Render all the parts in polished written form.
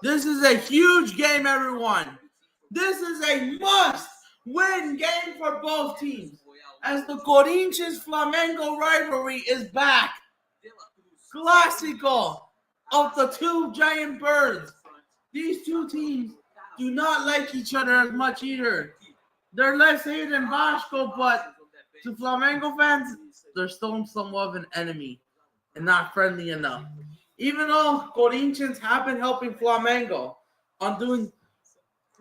This is a huge game, everyone. This is a must-win game for both teams, as the Corinthians Flamnego rivalry is back. Clasico of the two giant birds. These two teams do not like each other as much either. They're less hated than Vasco, but to Flamengo fans, they're still somewhat of an enemy and not friendly enough. Even though Corinthians have been helping Flamengo on doing,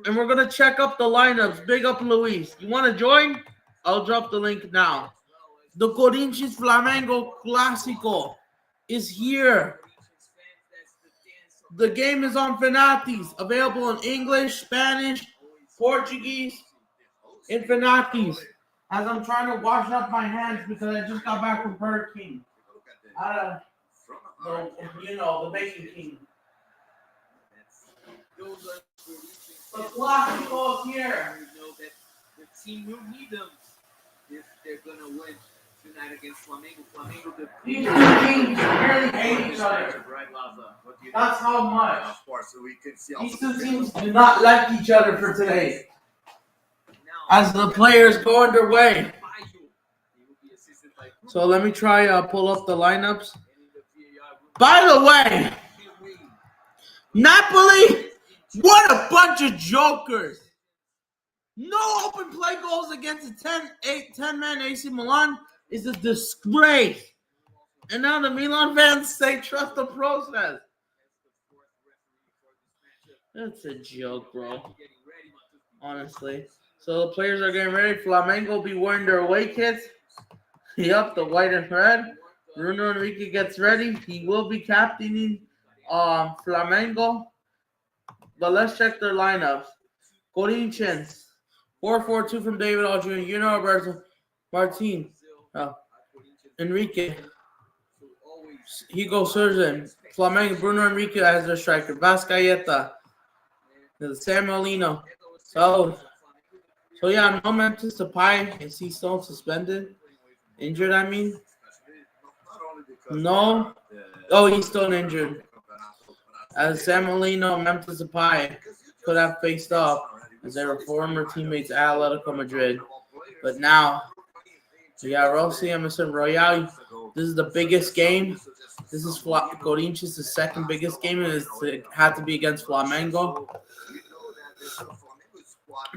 and we're gonna check up the lineups. Big up Luis. You want to join? I'll drop the link now. The Corinthians Flamengo Clasico is here. The game is on Fanatis, available in English, Spanish, Portuguese, and Fanatis. As I'm trying to wash up my hands because I just got back from Burger King. The Bacon King. The Clasico is here. The team will need them if they're gonna win tonight against Flamnego. These two teams really hate each other. That's how much. These two teams do not like each other for today. As the players go underway. So let me try pull up the lineups. By the way, Napoli, what a bunch of jokers. No open play goals against the 10-man AC Milan is a disgrace. And now the Milan fans say trust the process. That's a joke, bro. Honestly. So the players are getting ready. Flamengo will be wearing their away kits. Yep, the white and red. Bruno Enrique gets ready. He will be captaining Flamengo. But let's check their lineups. Corinthians. 4-4-2 from David Aldrin. Roberto Martin. Enrique. Hugo Surzan. Flamengo. Bruno Enrique as their striker. Vascaeta. Samuel Lino. So yeah, no Memphis Depay. Is he still suspended? Injured, I mean? No. Oh, he's still injured. As Samuel Lino and Memphis Depay could have faced up as they were former teammates at Atletico Madrid. But now, Rossi, Emerson Royale. This is the biggest game. This is Corinthians' the second biggest game, and it had to be against Flamengo.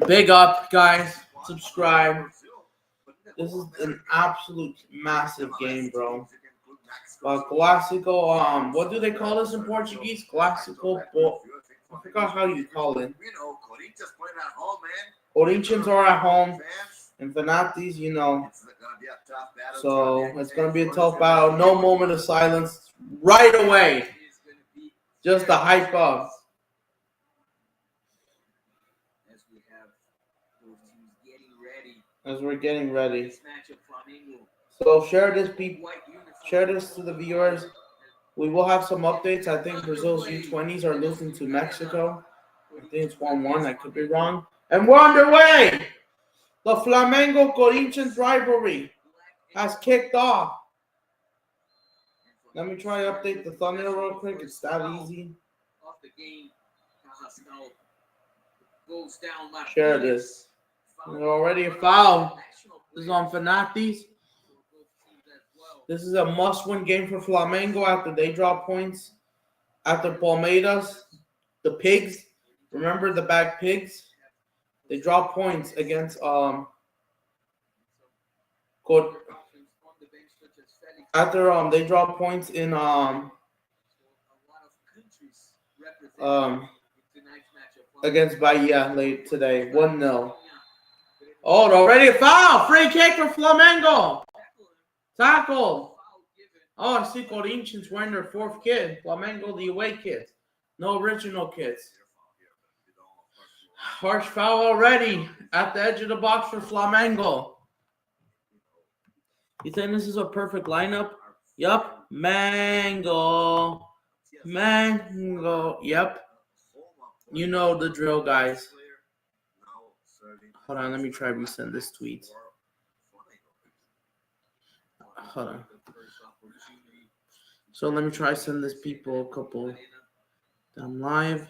Big up, guys. Subscribe. This is an absolute massive game, bro. Clasico, what do they call this in Portuguese? Clasico, I forgot how you call it. Corinthians are at home, and Fanatis, So it's going to be a tough battle. No moment of silence right away. Just the hype up. As we're getting ready. So share this to the viewers. We will have some updates. I think Brazil's U20s are losing to Mexico. I think it's 1-1. I could be wrong. And we're underway. The Flamengo Corinthians rivalry has kicked off. Let me try to update the thumbnail real quick. It's that easy. Share this. There's already a foul. This is on Fanatis. This is a must-win game for Flamengo after they drop points. After Palmeiras, the Pigs. Remember the bag Pigs? They drop points against after they drop points in against Bahia late today. 1-0. Oh, already a foul. Free kick for Flamengo. Tackle. Oh, I see Corinthians wearing their fourth kit. Flamengo, the away kit. No original kits. Harsh foul already at the edge of the box for Flamengo. You think this is a perfect lineup? Yup. Mango. Yep. You know the drill, guys. Hold on, let me try to resend this tweet. Hold on. So let me try to send this people a couple. I'm live.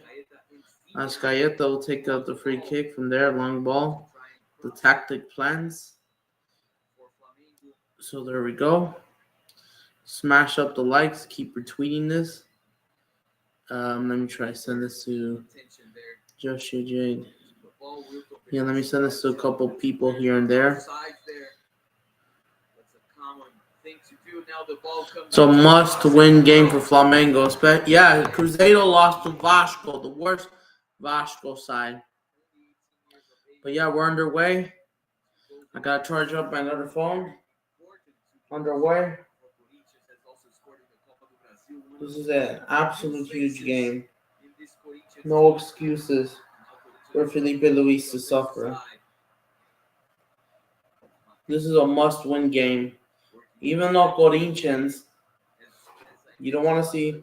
Ascayeta will take out the free kick from there, long ball. The tactic plans. So there we go. Smash up the likes. Keep retweeting this. Let me try to send this to Joshua Jade. Yeah, let me send this to a couple people here and there. It's a must-win game for Flamengo. Yeah, Cruzeiro lost to Vasco, the worst Vasco side. But yeah, we're underway. I gotta charge up my other phone. Underway. This is an absolute huge game. No excuses for Felipe Luis to suffer. This is a must-win game. Even though Corinthians, you don't want to see,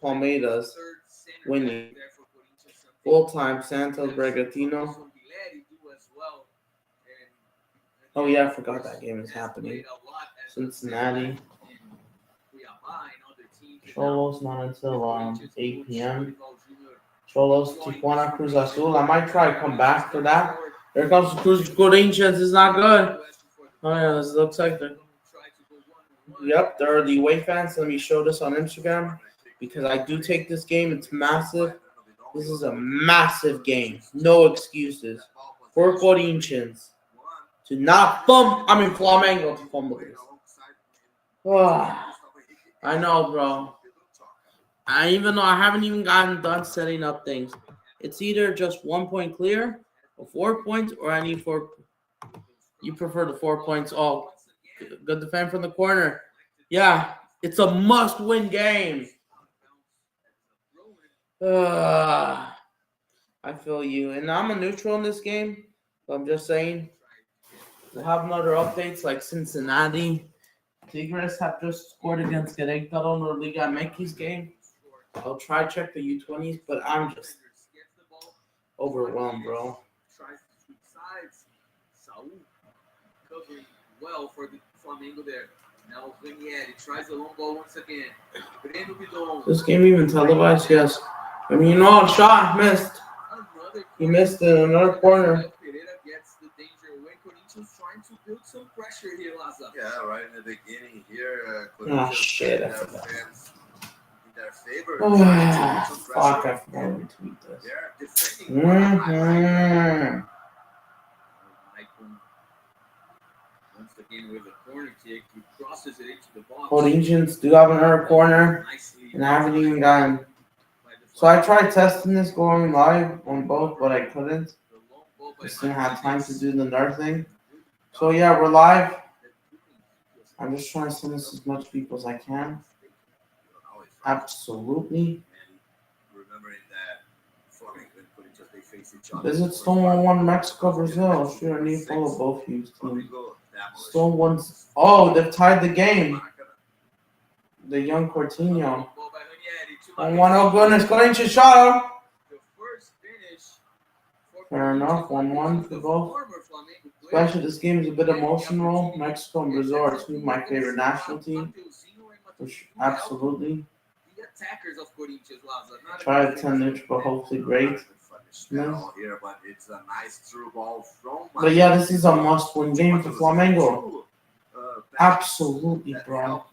Palmeiras winning. Full-time Santos Bragantino. Oh yeah, I forgot that game is happening. Cincinnati. Cholos not until 8 p.m. Cholos Tijuana Cruz Azul. I might try to come back for that. There comes Corinthians. It's not good. Oh yeah, this looks like the. Yep, there are the away fans. Let me show this on Instagram because I do take this game. It's massive. This is a massive game. No excuses for Corinthians to not Flamengo to fumble this. I know, bro. Even though I haven't even gotten done setting up things, it's either just 1 point clear or 4 points, or I need 4. You prefer the 4 points? Oh, good defend from the corner. Yeah, it's a must-win game. I feel you, and I'm a neutral in this game. But I'm just saying, we'll have another updates like Cincinnati. Tigres have just scored against Querétaro in the Liga MX game. I'll try to check the U20s, but I'm just overwhelmed, bro. Covering well for the Flamengo there. Now Ranieri tries a long ball once again. This game even televised? Yes. I mean, you know, shot missed. He missed in another corner. Gets the danger away. Corinthians trying to build some pressure here, Laza. Yeah, right in the beginning here. Oh shit! I forgot. In their favor. Fuck! I forgot to tweet this. They're defending. Once again with a corner kick, he crosses it into the box. Corinthians do have another corner, and I haven't even gotten. So I tried testing this going live on both, but I couldn't. Just didn't have time to do the nerd thing. So yeah, we're live. I'm just trying to send this as much people as I can. Absolutely. Visit Stone 1 Mexico, Brazil. Sure, I need to follow both teams. Stone 1. Oh, they've tied the game. The young Coutinho. 1-1. Oh goodness, Corinthians shot him. Fair enough. 1-1 for both. Especially this game is a bit emotional. Mexico and Brazil are two of my favorite national teams. Which absolutely. Try to 10 neutral, but hopefully great. Yeah. But yeah, this is a must-win game for Flamengo. Absolutely, bro.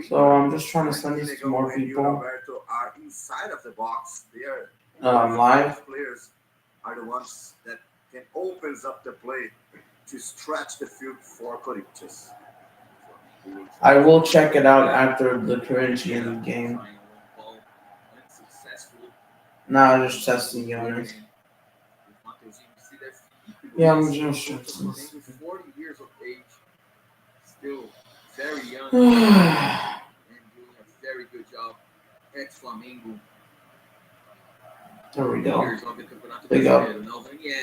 So I'm just trying to send this to more people. Live. Players are the ones that can opens up the play to stretch the field for Corinthians. I will check it out after the Corinthians game. Now just testing units. Yeah, I'm just testing. 40 years of age, still very young, and doing a very good job at Flamnego. There we go. Big up.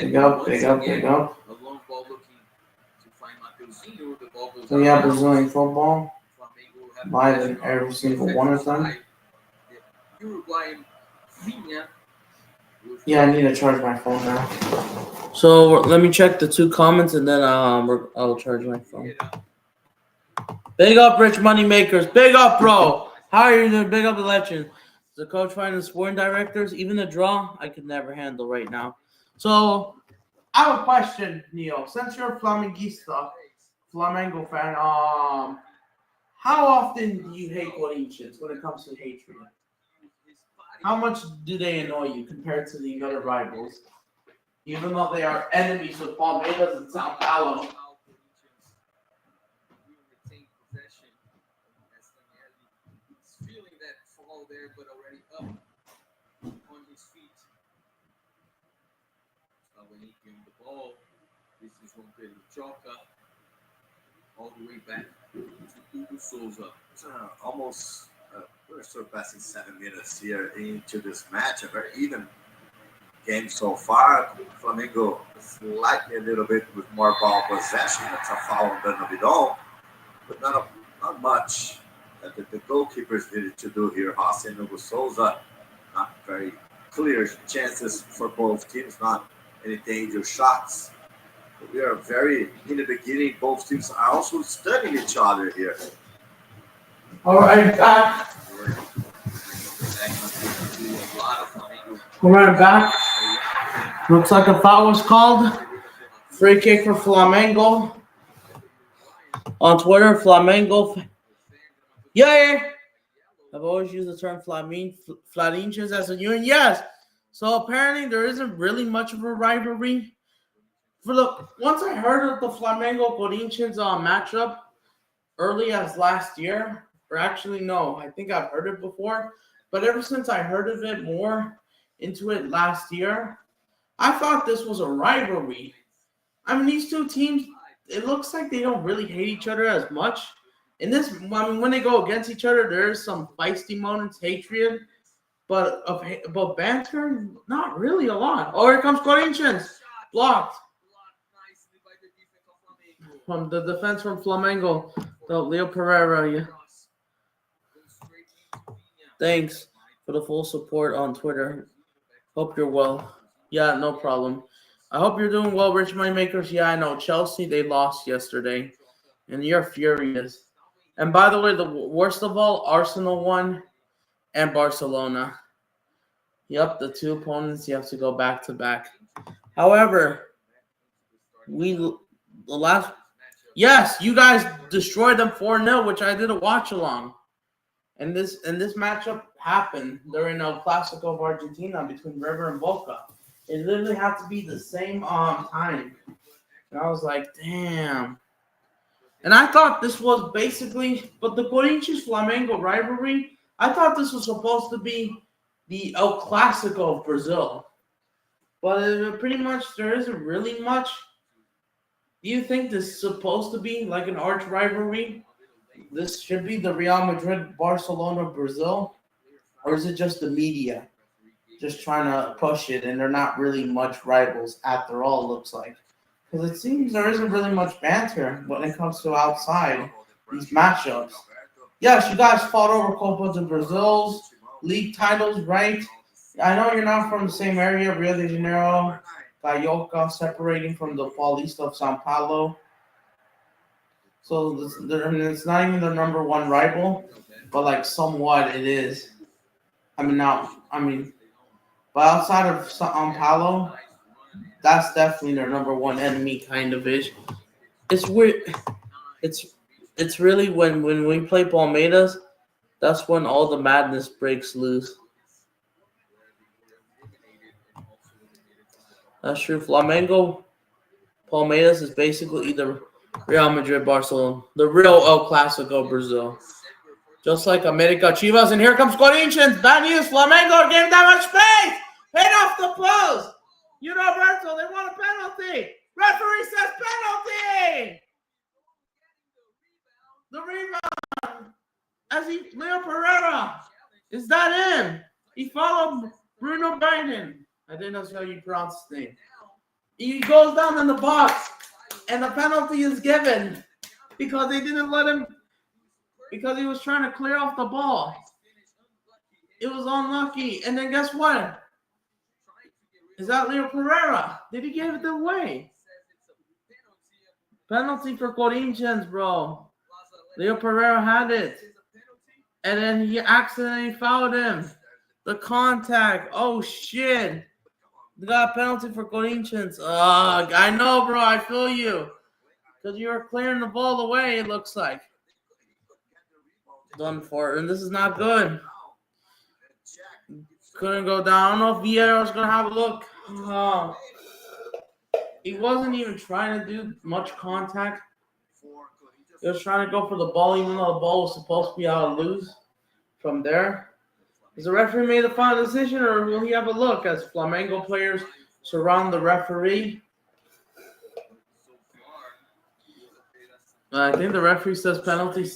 Big up, big up, big up. A long ball looking to find Mateuzinho. The ball goes So yeah, Brazilian football. Live in every single one of them. Uruguayan Vinha. Yeah, I need to charge my phone now. So let me check the 2 comments and then I'll charge my phone. Big up, Rich Moneymakers. Big up, bro. How are you doing? Big up the legend. The coach finding the sporting directors, even the draw, I could never Handle right now. So, I have a question, Neo. Since you're a Flamenguista, Flamengo fan, how often do you hate Corinthians when it comes to hatred? How much do they annoy you compared to the other rivals? Even though they are enemies with Palmeiras and Sao Paulo. Feeling that fall there, but already up on his feet. When he gave the ball, this is from Pedro Choca, all the way back to Hugo Souza. It's almost we're surpassing 7 minutes here into this match. A very even game so far. Flamengo slightly a little bit with more ball possession. That's a foul on Bernabidon, but not much that the goalkeepers needed to do here. Rossi and Hugo Souza, not very clear chances for both teams, not any danger shots. But we are very, in the beginning, both teams are also studying each other here. All right, back. We're back. Looks like a foul was called. Free kick for Flamengo. On Twitter, Flamengo. Yeah. I've always used the term Flamengo as a union. Yes. So apparently there isn't really much of a rivalry. Once I heard of the Flamengo Corinthians matchup early as last year, or actually no, I think I've heard it before. But ever since I heard of it more into it last year, I thought this was a rivalry. I mean, these two teams, it looks like they don't really hate each other as much. When they go against each other, there's some feisty moments, hatred, but banter, not really a lot. Oh, here comes Corinthians, blocked from the defense from Flamengo, the Leo Pereira. Yeah. Thanks for the full support on Twitter. Hope you're well. Yeah, no problem. I hope you're doing well, Rich Moneymakers. Yeah, I know. Chelsea, they lost yesterday, and you're furious. And by the way, the worst of all, Arsenal won and Barcelona. Yep, the two opponents you have to go back to back. However, yes, you guys destroyed them 4-0, which I did a watch along. And this matchup happened during El Clasico of Argentina between River and Boca. It literally had to be the same time. And I was like, damn. And I thought this was basically, but the Corinthians Flamengo rivalry, I thought this was supposed to be the El Clasico of Brazil. But pretty much there isn't really much. Do you think this is supposed to be like an arch rivalry? This should be the Real Madrid Barcelona Brazil? Or is it just the media just trying to push it and they're not really much rivals after all, looks like? Because it seems there isn't really much banter when it comes to outside these matchups. Yes, you guys fought over Copa do Brazil's league titles, right? I know you're not from the same area, Rio de Janeiro, Carioca, separating from the Paulista of Sao Paulo. So it's not even the number one rival, but like somewhat it is. But outside of Sao Paulo, that's definitely their number one enemy, kind of ish. It's weird. It's really when we play Palmeiras, that's when all the madness breaks loose. That's true. Flamengo, Palmeiras is basically either Real Madrid, Barcelona, the real El Clasico, Brazil. Just like America, Chivas, and here comes Corinthians. Bad news. Flamengo getting that much space. Hit off the post. You know, Berto, they want a penalty. Referee says penalty. The rebound. Leo Pereira. Is that him? He followed Bruno Biden. I didn't know how you pronounce his name. He goes down in the box, and the penalty is given because they didn't let him, because he was trying to clear off the ball. It was unlucky. And then guess what? Is that Leo Pereira? Did he give it away? Penalty for Corinthians, bro. Leo Pereira had it. And then he accidentally fouled him. The contact. Oh, shit. They got a penalty for Corinthians. I know, bro. I feel you. Because you were clearing the ball away, it looks like. Done for it. And this is not good. Couldn't go down. I don't know if Vieira was going to have a look. He wasn't even trying to do much contact. He was trying to go for the ball, even though the ball was supposed to be out of loose from there. Has the referee made the final decision, or will he have a look as Flamengo players surround the referee? I think the referee says penalty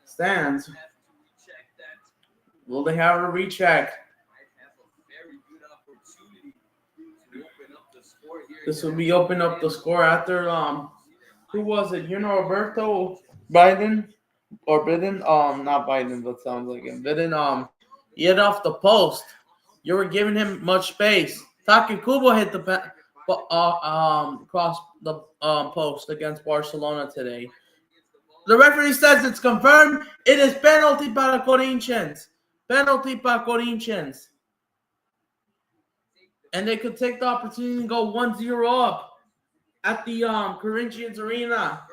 stands. Will they have a recheck? This will be open up the score after who was it? Roberto Biden or Biden? Not Biden, but sounds like him. Biden he hit off the post. You were giving him much space. Taki Kubo hit the cross the post against Barcelona today. The referee says it's confirmed. It is penalty para Corinthians. Penalty para Corinthians. And they could take the opportunity and go 1-0 up at the Corinthians Arena.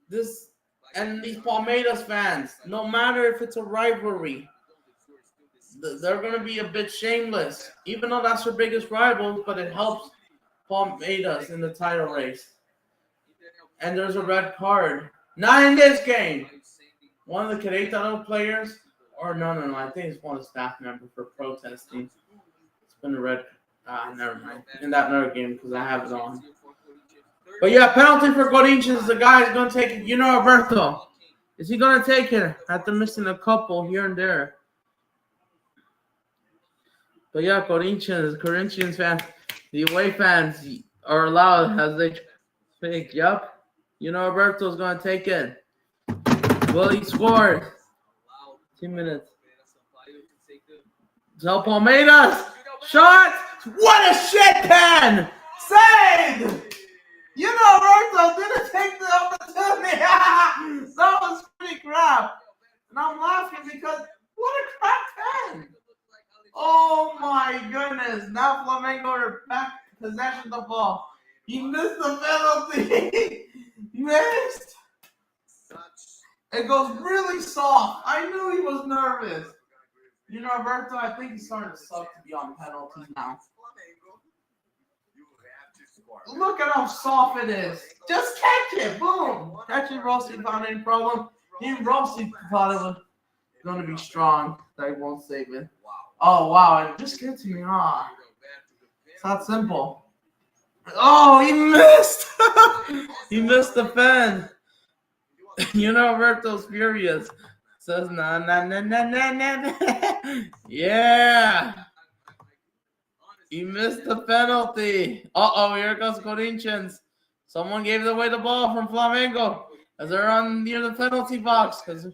These Palmeiras fans, no matter if it's a rivalry, they're going to be a bit shameless. Even though that's their biggest rival, but it helps Palmeiras in the title race. And there's a red card. Not in this game. One of the Corithains players, or no, I think it's one of the staff members for protesting. It's been a red never mind. In that other game, because I have it on. But yeah, penalty for Corinthians. The guy is going to take it. Roberto. Is he going to take it after missing a couple here and there? But yeah, Corinthians fans, the away fans are allowed as they think. Yup. Roberto's going to take it. Will he score? 2 minutes. Tell Palmeiras. Shot! What a shit pen! Saved! Roberto didn't take the opportunity. That was pretty crap. And I'm laughing because what a crap pen! Oh my goodness. Now Flamengo are back in possession of the ball. He missed the penalty. Missed. It goes really soft. I knew he was nervous. Roberto, I think he's starting to suck to be on penalties now. Look at how soft it is. Just catch it. Boom. Catch it, Rossi found any problem. Even Rossi thought it was going to be strong. That he won't save it. Oh, wow. It just gets me. It's not simple. Oh, he missed. He missed the pen. Roberto's furious. Says nah. Yeah. He missed the penalty. Here goes Corinthians. Someone gave away the ball from Flamengo as they're on near the penalty box. Because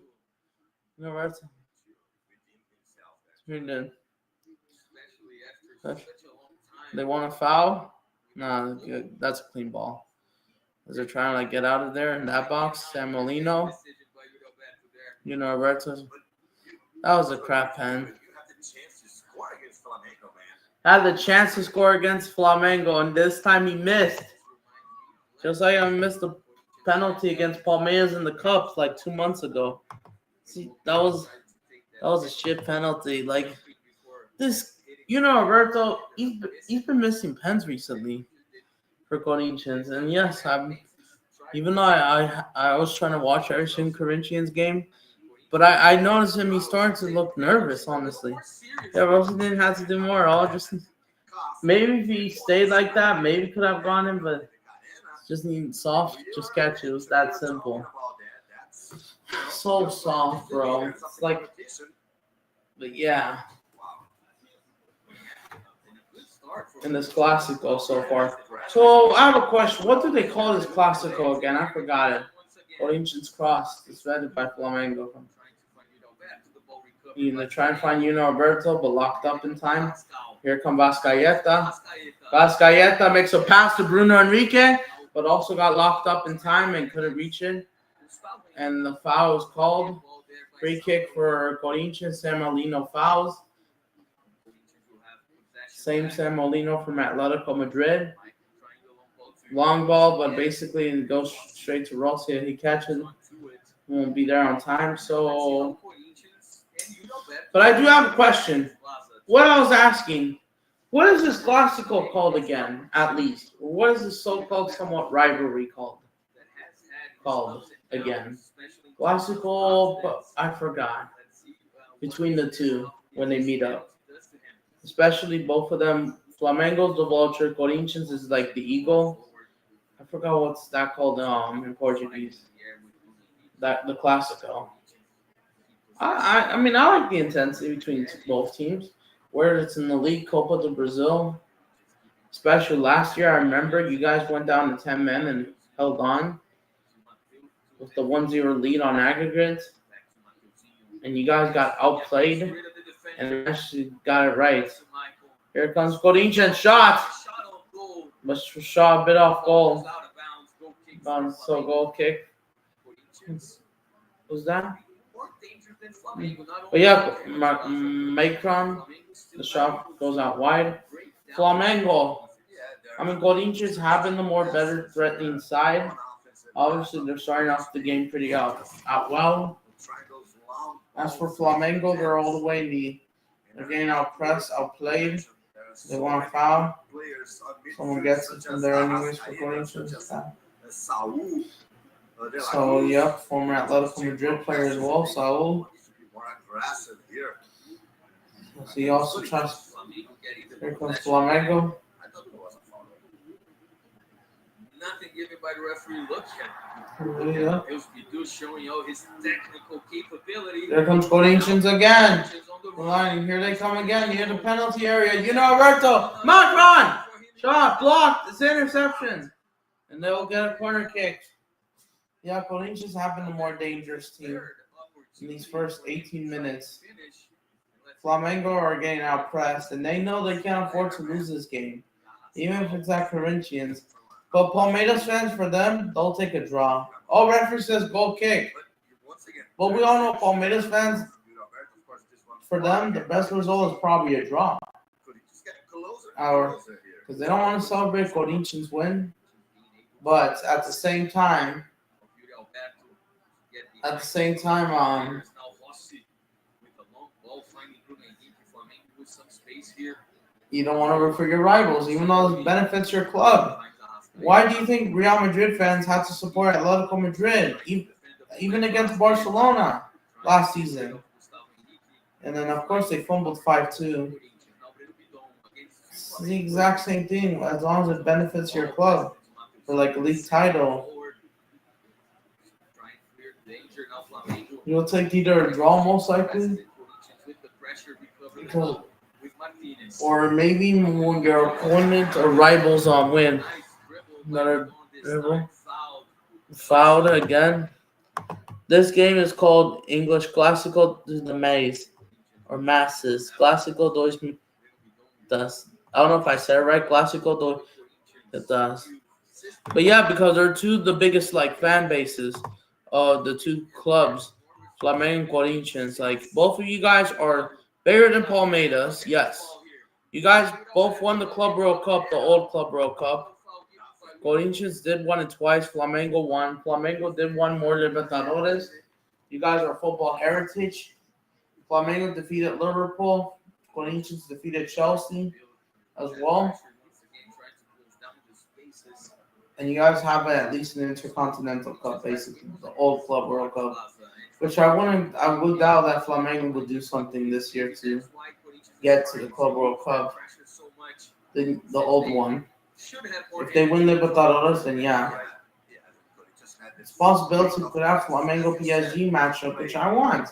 they want a foul? Nah, that's a clean ball. As they're trying to get out of there in that box, San Molino. Roberto. That was a crap pen. Had the chance to score against Flamengo, and this time he missed. Just like I missed the penalty against Palmeiras in the Cups like 2 months ago. See, that was a shit penalty. Like this, Roberto, he's been missing pens recently for Corinthians, and yes, even though I was trying to watch every single Corinthians game. But I noticed him. He's starting to look nervous, honestly. Yeah, Rossi didn't have to do more. Maybe if he stayed like that, maybe could have gone in, but just need soft, just catch it. It was that simple. So soft, bro. It's like, but yeah. In this Clasico so far. So I have a question. What do they call this Clasico again? I forgot it. Corinthians Cross. It's read by Flamnego. They try and find Roberto, but locked up in time. Here come Vascaeta. Vascaeta makes a pass to Bruno Henrique, but also got locked up in time and couldn't reach it. and the foul was called. Free kick for Corinthians. San Marino fouls. Same San Marino from Atletico Madrid. Long ball, but basically it goes straight to Rossi. He catches, won't be there on time. So, but I do have a question. What I was asking, what is this Clasico called again? At least, or what is this so-called somewhat rivalry called? Again, Clasico, but I forgot. Between the two when they meet up, especially both of them. Flamengo's the vulture. Corinthians is like the eagle. I forgot what's that called in Portuguese. That the Clasico. I mean I like the intensity between both teams. Whether it's in the league, Copa do Brazil, especially last year, I remember you guys went down to 10 men and held on with the 1-0 lead on aggregate, and you guys got outplayed and actually got it right. Here comes Corinthians shot, but shot a bit off goal. So goal kick. Who's that? But yeah, Macron, the shot goes out wide. Flamengo. I mean, Corinthians have been the more better threatening side. Obviously, they're starting off the game pretty out well. As for Flamengo, they're all the way they're getting outpressed, outplayed. They want a foul. Someone gets it from there anyways for Corinthians. So, yep, former Atletico Madrid player as well, Saul. So he also tries. Here comes Flamnego. Nothing given by the referee. Look at Yeah. it was Bidu showing all his technical capability. There comes Corinthians again. Here they come again. Near the penalty area. You know, Alberto. Macron! Shot blocked. It's interception. And they'll get a corner kick. Yeah, Corinthians have been the more dangerous team in these first 18 minutes. Flamengo are getting outpressed, and they know they can't afford to lose this game, even if it's at Corinthians. But Palmeiras fans, for them, they'll take a draw. Oh, referee says goal kick. But we all know Palmeiras fans, for them, the best result is probably a draw. Because they don't want to celebrate Corinthians' win. But at the same time, you don't want to root for your rivals, even though it benefits your club. Why do you think Real Madrid fans had to support Atletico Madrid, even against Barcelona last season? And then, of course, they fumbled 5-2. It's the exact same thing, as long as it benefits your club for like a league title. You'll take either a draw, most likely, or maybe when your opponent or rivals win. Another dribble. Fouled again. This game is called English Clasico de Maze or Masses. Clasico dos. I don't know if I said it right. Clasico dos. But yeah, because they're the biggest fan bases of the two clubs, Flamengo and Corinthians. Both of you guys are bigger than Palmeiras. Yes. You guys both won the Club World Cup, the old Club World Cup. Corinthians did win it twice. Flamengo won. Flamengo did win more Libertadores. You guys are football heritage. Flamengo defeated Liverpool. Corinthians defeated Chelsea as well. And you guys have at least an Intercontinental Cup, basically, the old Club World Cup. Which I would doubt that Flamengo will do something this year to get to the Club World Cup, the old one. If they win Libertadores, then yeah. It's possibility to have Flamengo PSG matchup, which I want.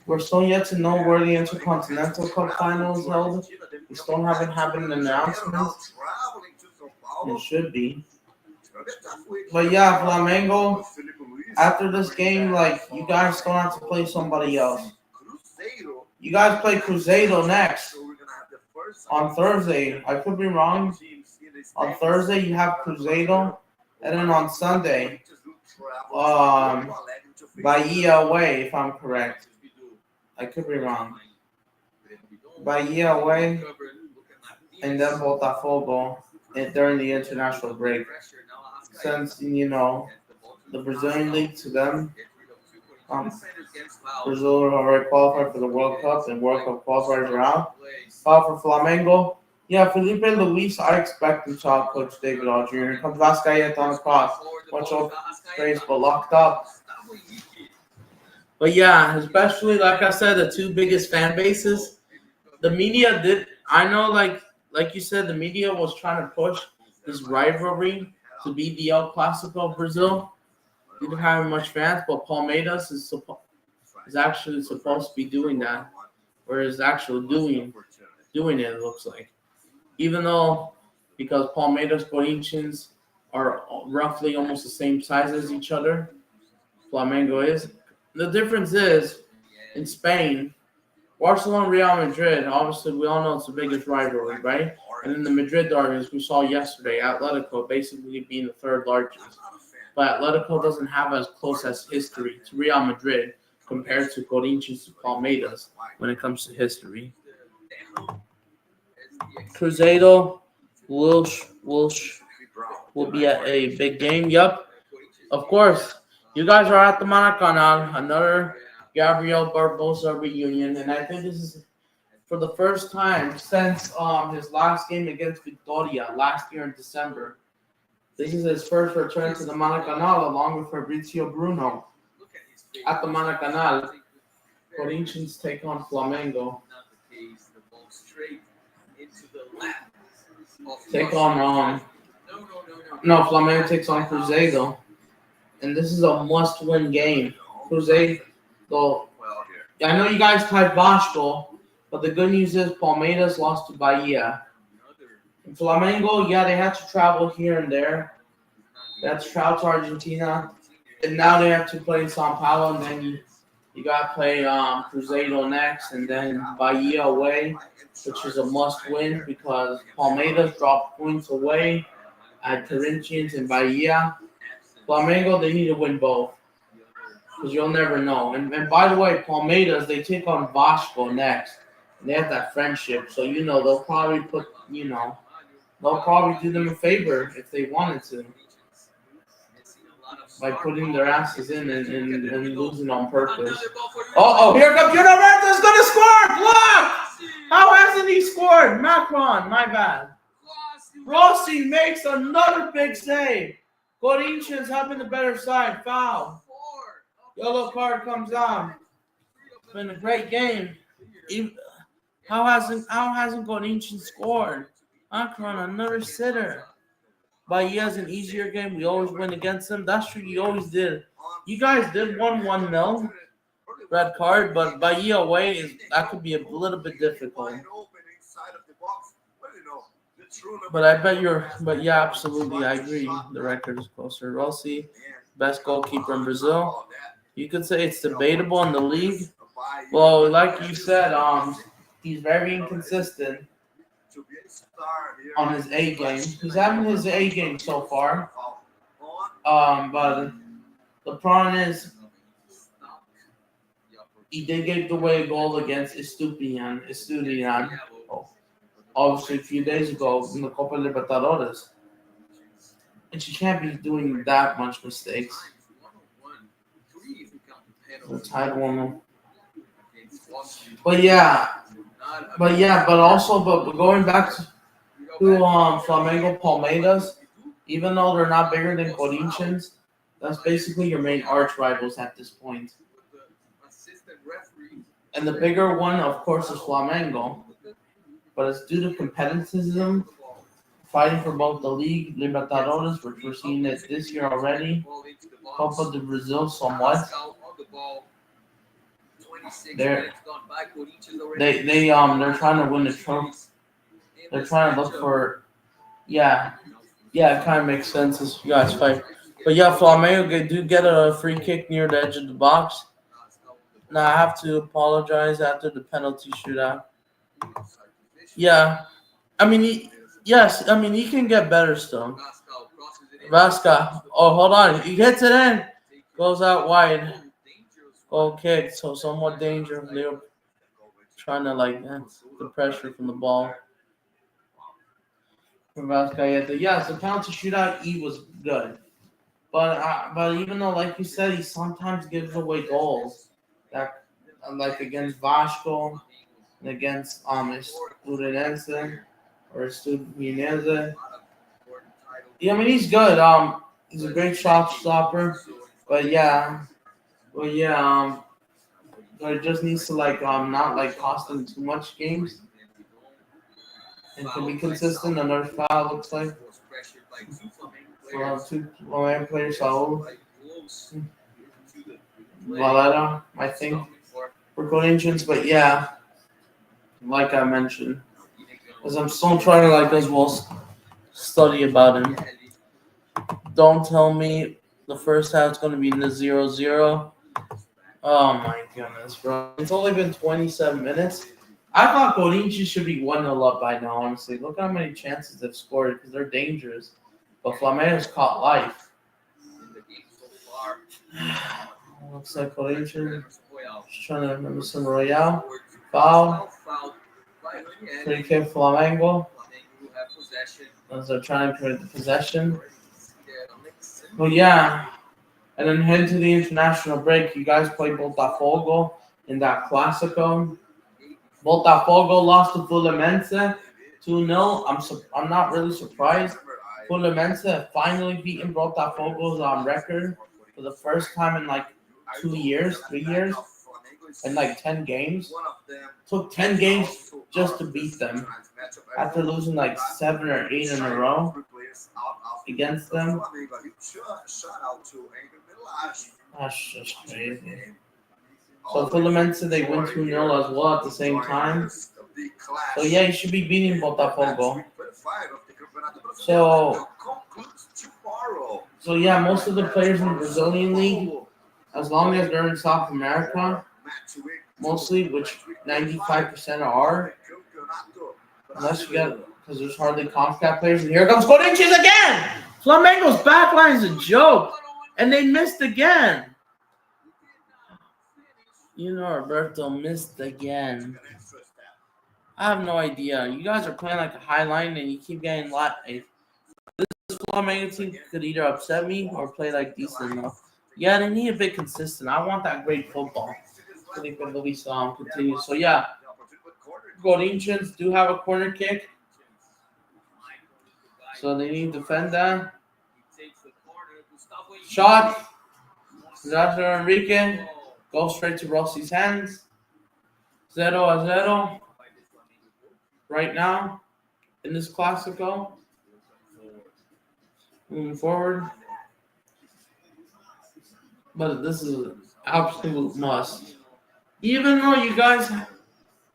We're still yet to know where the Intercontinental Cup final is held. We still haven't had an announcement. It should be. But yeah, Flamengo, after this game, you guys still have to play somebody else. You guys play Cruzeiro next on Thursday. I could be wrong. On Thursday, you have Cruzeiro And then on Sunday, Bahia away, if I'm correct. I could be wrong. Bahia away, and then Botafogo during the international break. Since, the Brazilian league to them, Brazil are already qualified for the World Cup, and World Cup qualifiers are out. For Flamengo, Felipe Luis, I expect him to out-coach David All Jr. Here comes Vascaeta on the cross. Watch out, praise, but locked up. But especially, like I said, the two biggest fan bases, the media did, I know, like you said, the media was trying to push this rivalry to be the El Clasico of Brazil. Didn't have much fans, but Palmeiras is actually supposed to be doing that, or is actually doing it, it looks like. Even though, because Palmeiras Corinthians are roughly almost the same size as each other, Flamengo is. The difference is, in Spain, Barcelona, Real Madrid, obviously we all know it's the biggest rivalry, right? And then the Madrid derbies we saw yesterday, Atletico basically being the third largest. But Atletico doesn't have as close as history to Real Madrid compared to Corinthians to Palmeiras when it comes to history. Cruzeiro will be at a big game. Yep. Of course. You guys are at the Maracanã, another Gabriel Barbosa reunion, and I think this is for the first time since his last game against Vitória last year in December. This is his first return to the Maracanã along with Fabrizio Bruno. At the Maracanã, Corinthians take on Flamengo. Flamengo takes on Cruzeiro. And this is a must-win game. Cruzeiro, I know you guys tied Vasco, but the good news is Palmeiras lost to Bahia. And Flamengo, they had to travel here and there. They had to travel to Argentina. And now they have to play in São Paulo, and then you got to play Cruzeiro next, and then Bahia away, which is a must-win because Palmeiras dropped points away at Corinthians and Bahia. Flamengo, they need to win both because you'll never know. And by the way, Palmeiras, they take on Vasco next. And they have that friendship, so they'll probably they'll probably do them a favor if they wanted to by putting their asses in and losing on purpose. Here comes Roberto's gonna score! Block! How hasn't he scored? Macron, my bad. Rossi makes another big save. Corinthians having the better side. Foul. Yellow card comes on. It's been a great game. How hasn't Corinthians scored? Macron, another sitter. Bahia has an easier game. We always win against them. That's true. You always did. You guys did 1-0 red card, but Bahia away that could be a little bit difficult. But absolutely, I agree. The record is closer. Rossi, best goalkeeper in Brazil. You could say it's debatable in the league. Well, like you said, he's very inconsistent on his A game. He's having his A game so far. But the problem is he did give away a goal against Estudiantes. Obviously, a few days ago in the Copa Libertadores. And she can't be doing that much mistakes. The title one. But going back to Flamengo Palmeiras, even though they're not bigger than Corinthians, that's basically your main arch rivals at this point. And the bigger one, of course, is Flamengo. But it's due to competitivism, fighting for both the League, Libertadores, which we're seeing it this year already, Copa do Brazil somewhat. They're trying to win the trophy. They're trying to look for, it kind of makes sense as you guys fight. But Flamengo do get a free kick near the edge of the box. Now I have to apologize after the penalty shootout. He can get better still. Vasca. Oh, hold on. He gets it in. Goes out wide. Goal kick. So somewhat dangerous. Leo trying to like the pressure from the ball. For Vasca. Yes, the penalty shootout E was good. But even though, like you said, he sometimes gives away goals. That like against Vasco and against Studinense or Studinense. Yeah, I mean he's good. He's a great shot stopper. But yeah, but it just needs to like not like cost him too much games and can be consistent. Another foul looks like for two Flamengo players. Saul Valera, I think, for Corinthians. But yeah, like I mentioned, because I'm still trying to like as well study about him. Don't tell me the first half's going to be in the 0-0. Oh my goodness, bro. It's only been 27 minutes. I thought Corinthians should be 1-0 up by now, honestly. Look how many chances they've scored because they're dangerous. But Flamengo's caught life. Looks like Corinthians just trying to remember some Royale. Foul. Free kick Flamengo. As they're trying to create the possession. Well, yeah. And then head to the international break. You guys played Botafogo in that Clasico. Botafogo lost to Fluminense 2-0. I'm not really surprised. Fluminense finally beaten Botafogo's record for the first time in like 3 years, and like 10 games. Took 10 games just to beat them after losing like 7 or 8 in a row against them. That's just crazy. So Fluminense, they win 2-0 as well at the same time. So yeah, you should be beating Botafogo. So yeah, most of the players in the Brazilian league, as long as they're in South America, mostly, which 95% are, unless you got, because there's hardly CONCACAF players. And here comes Corinthians again! Flamengo's backline is a joke, and they missed again. Roberto missed again. I have no idea. You guys are playing like a high line, and you keep getting this Flamengo team could either upset me or play like decent enough. Yeah, they need a bit consistent. I want that great football. So they can at least continue. So yeah, Corinthians do have a corner kick. So they need to defend that. Shot. Zaza Enrique goes straight to Rossi's hands. 0-0 right now in this Clasico. Moving forward. But this is an absolute must. Even though you guys...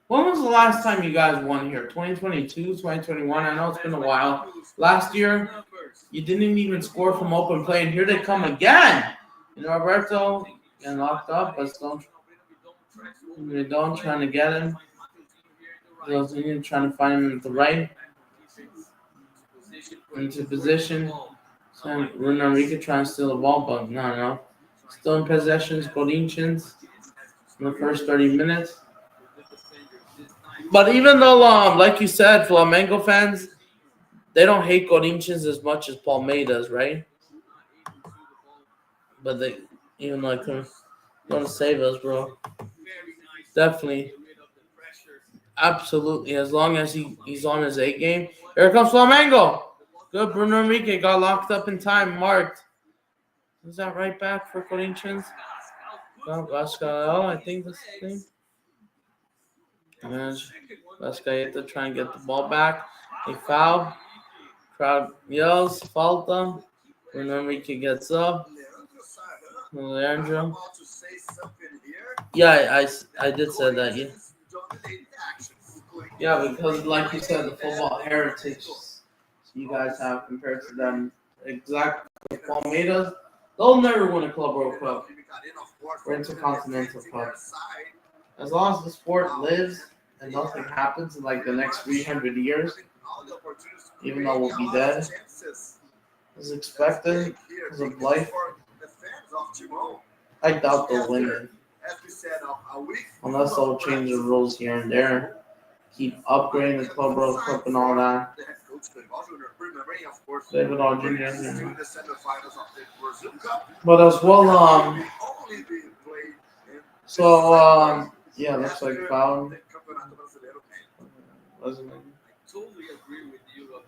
When was the last time you guys won here? 2022, 2021? I know it's been a while. Last year, you didn't even score from open play, and here they come again. Roberto getting locked up, but don't trying to get him. Trying to find him at the right. Into position. So Bruno Enrique trying to steal the ball, but no. Still in possession, Corinthians in the first 30 minutes. But even though, like you said, Flamengo fans, they don't hate Corinthians as much as Palmeiras, right? But they, even like, gonna save us, bro. Definitely. Absolutely. As long as he's on his A game. Here comes Flamengo. Good. Bruno Enrique got locked up in time. Marked. Is that right back for Corinthians? Vascael, I think that's the thing. Vascaeta trying to get the ball back. They foul. Crowd yells. Falta. Bruno Enrique gets up. Leandro. Yeah, I did say that, yeah. Yeah, because like you said, the football heritage you guys have compared to them, exactly Palmeiras, they'll never win a Club World Cup or Intercontinental Cup. As long as the sport lives and nothing happens in like the next 300 years, even though we'll be dead, as expected because of life. I doubt they'll win it. Unless they'll change the rules here and there. Keep upgrading the Club World Cup and all that. David All Jr. But as well, yeah, looks like foul. Wasn't it? Totally agree with you.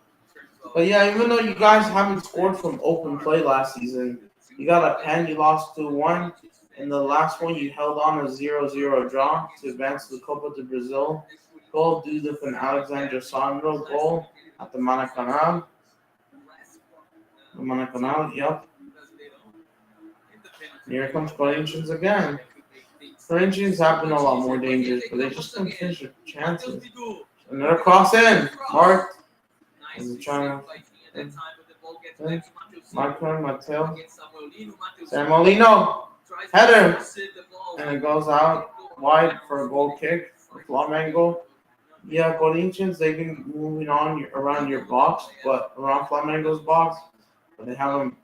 But yeah, even though you guys haven't scored from open play last season, you got a pen, you lost 2-1. In the last one, you held on a 0-0 draw to advance to the Copa de Brazil. Goal due to an Alexandre Sandro goal at the Maracanã. The Maracanã, yep. Here comes Corinthians again. Corinthians have been a lot more dangerous, but they just couldn't finish their chances. Another cross in. Marked. And trying to Marco Mateo. Samolino. Header. And it goes out wide for a goal kick for Flamengo. Yeah, Corinthians, they've been moving on around your box, but around Flamengo's box, but they haven't.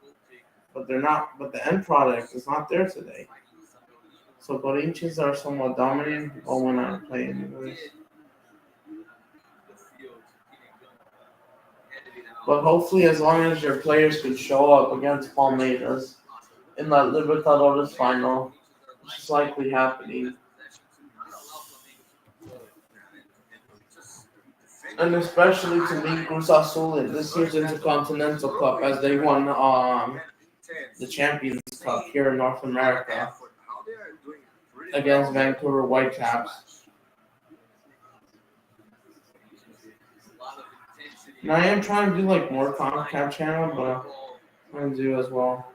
But they're not. But the end product is not there today. So Corinthians are somewhat dominant, or when I play anyways. But hopefully, as long as your players can show up against Palmeiras in that Libertadores final, which is likely happening. And especially to beat Cruz Azul in this year's Intercontinental Cup as they won the Champions Cup here in North America against Vancouver Whitecaps. And I am trying to do like more CONCACAF channel, but I'm going to do as well.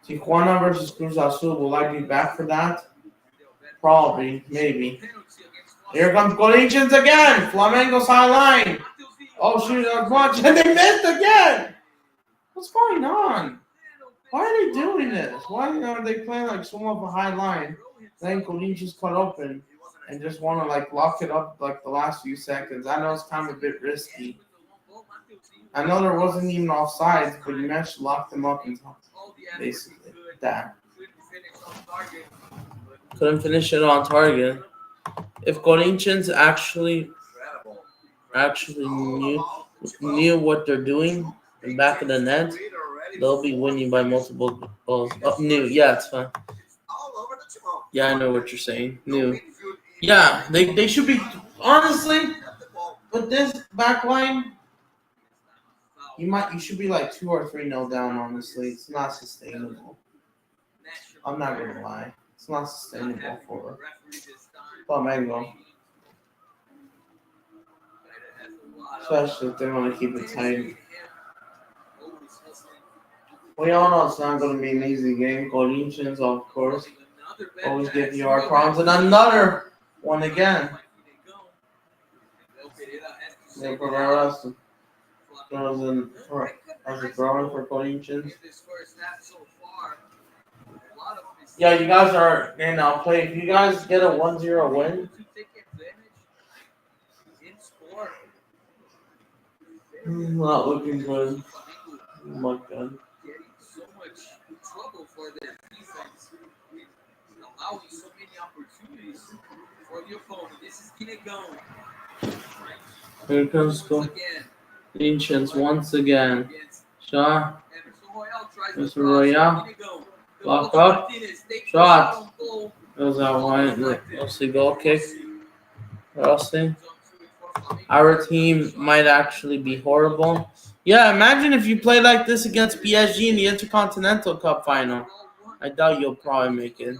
Tijuana versus Cruz Azul. Will I be back for that? Probably, maybe. Here comes Corinthians again. Flamengo's high line. Oh, shoot, a bunch. And they missed again. What's going on? Why are they doing this? Why are they playing like somewhat of a high line? Then Corinthians cut open and just want to like lock it up like the last few seconds. I know it's kind of a bit risky. I know there wasn't even offsides, but you managed to lock them up and basically that. Couldn't finish it on target. If Corinthians actually knew what they're doing in back of the net, they'll be winning by multiple goals. Oh, yeah, it's fine. Yeah, I know what you're saying. Yeah, they should be honestly with this back line. You should be like 2 or 3-0 down. Honestly, it's not sustainable. I'm not gonna lie, it's not sustainable for Flamengo. Especially if they want to keep it tight. We all know it's not going to be an easy game. Corinthians, of course, always give you hard problems. And another one again. Yeah, Pereira throws in as a throwing for Corinthians. Yeah, you guys are, and I'll play. If you guys get a 1-0 win, not looking good. Oh my God. So much trouble for their defense, allowing so many opportunities for the opponent. This is Flamnego. Here comes Corinthians once again. Shaw. Mr. Royale. Lock up. Shot. Goes out wide. We'll see goal kick. Rossi. Our team might actually be horrible. Yeah, imagine if you play like this against PSG in the Intercontinental Cup final. I doubt you'll probably make it.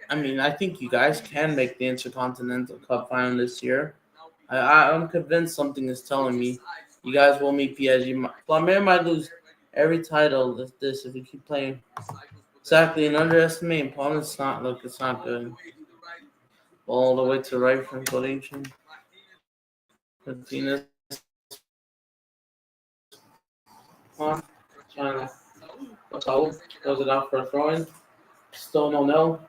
I mean, I think you guys can make the Intercontinental Cup final this year. I'm convinced something is telling me you guys will meet PSG. Flamenge might lose every title if we keep playing. Exactly, and underestimating opponents, it's not good. All the way to right from Corinthians. Martinez. Saul throws it out for a throw-in. Still no.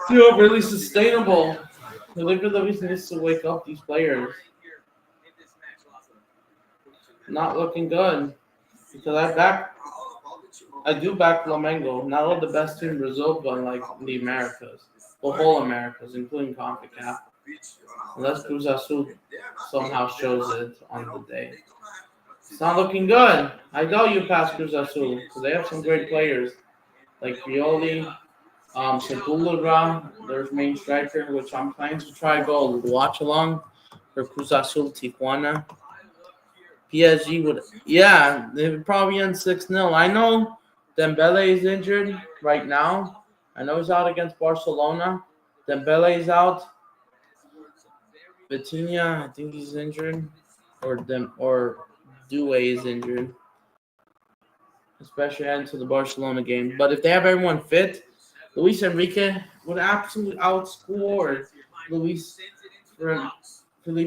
Still really sustainable. The Libertadores needs to wake up these players. not looking good because I do back Flamengo. Not all the best team in Brazil, but like the Americas, the whole Americas, including CONCACAF. Unless Cruz Azul somehow shows it on the day. It's not looking good. I doubt you pass Cruz Azul because they have some great players like Pioli, Sepulveda, their main striker, which I'm planning to try go watch along for Cruz Azul Tijuana. PSG would, yeah, they would probably end 6-0. I know Dembele is injured right now. I know he's out against Barcelona. Dembele is out. Vitinha, I think he's injured, or Due is injured, especially into the Barcelona game. But if they have everyone fit, Luis Enrique would absolutely outscore Felipe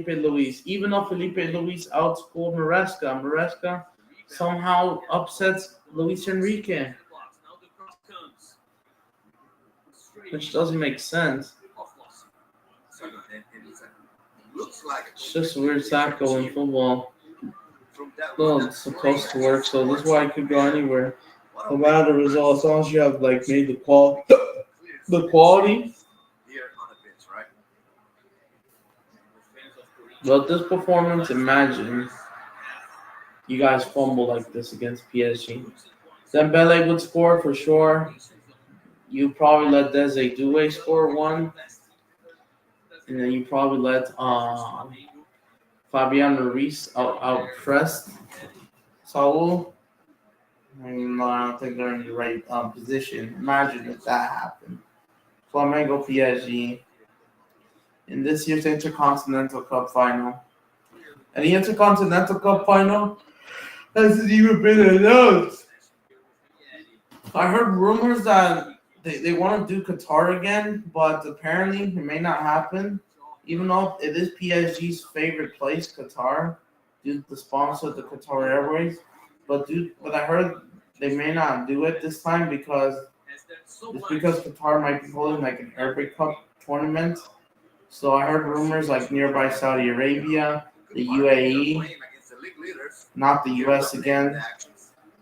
Luis. Even though Felipe Luis outscored Maresca, Maresca somehow upsets Luis Enrique, which doesn't make sense. It's just a weird cycle in football. Well, it's supposed to work, so this is why it could go anywhere. No matter the result, as long as you have like made the quality. But this performance, imagine you guys fumble like this against PSG. Dembele would score for sure. You probably let Desiree Doué score one. And then you probably let Fabian Ruiz out pressed Saul. I don't think they're in the right position. Imagine if that happened. Flamengo PSG in this year's Intercontinental Cup final. And the Intercontinental Cup final hasn't even been announced. I heard rumors that they want to do Qatar again, but apparently it may not happen. Even though it is PSG's favorite place, Qatar, due to the sponsor of the Qatar Airways. But I heard they may not do it this time because Qatar might be holding like an Arabic Cup tournament. So I heard rumors like nearby Saudi Arabia, the UAE, not the US again.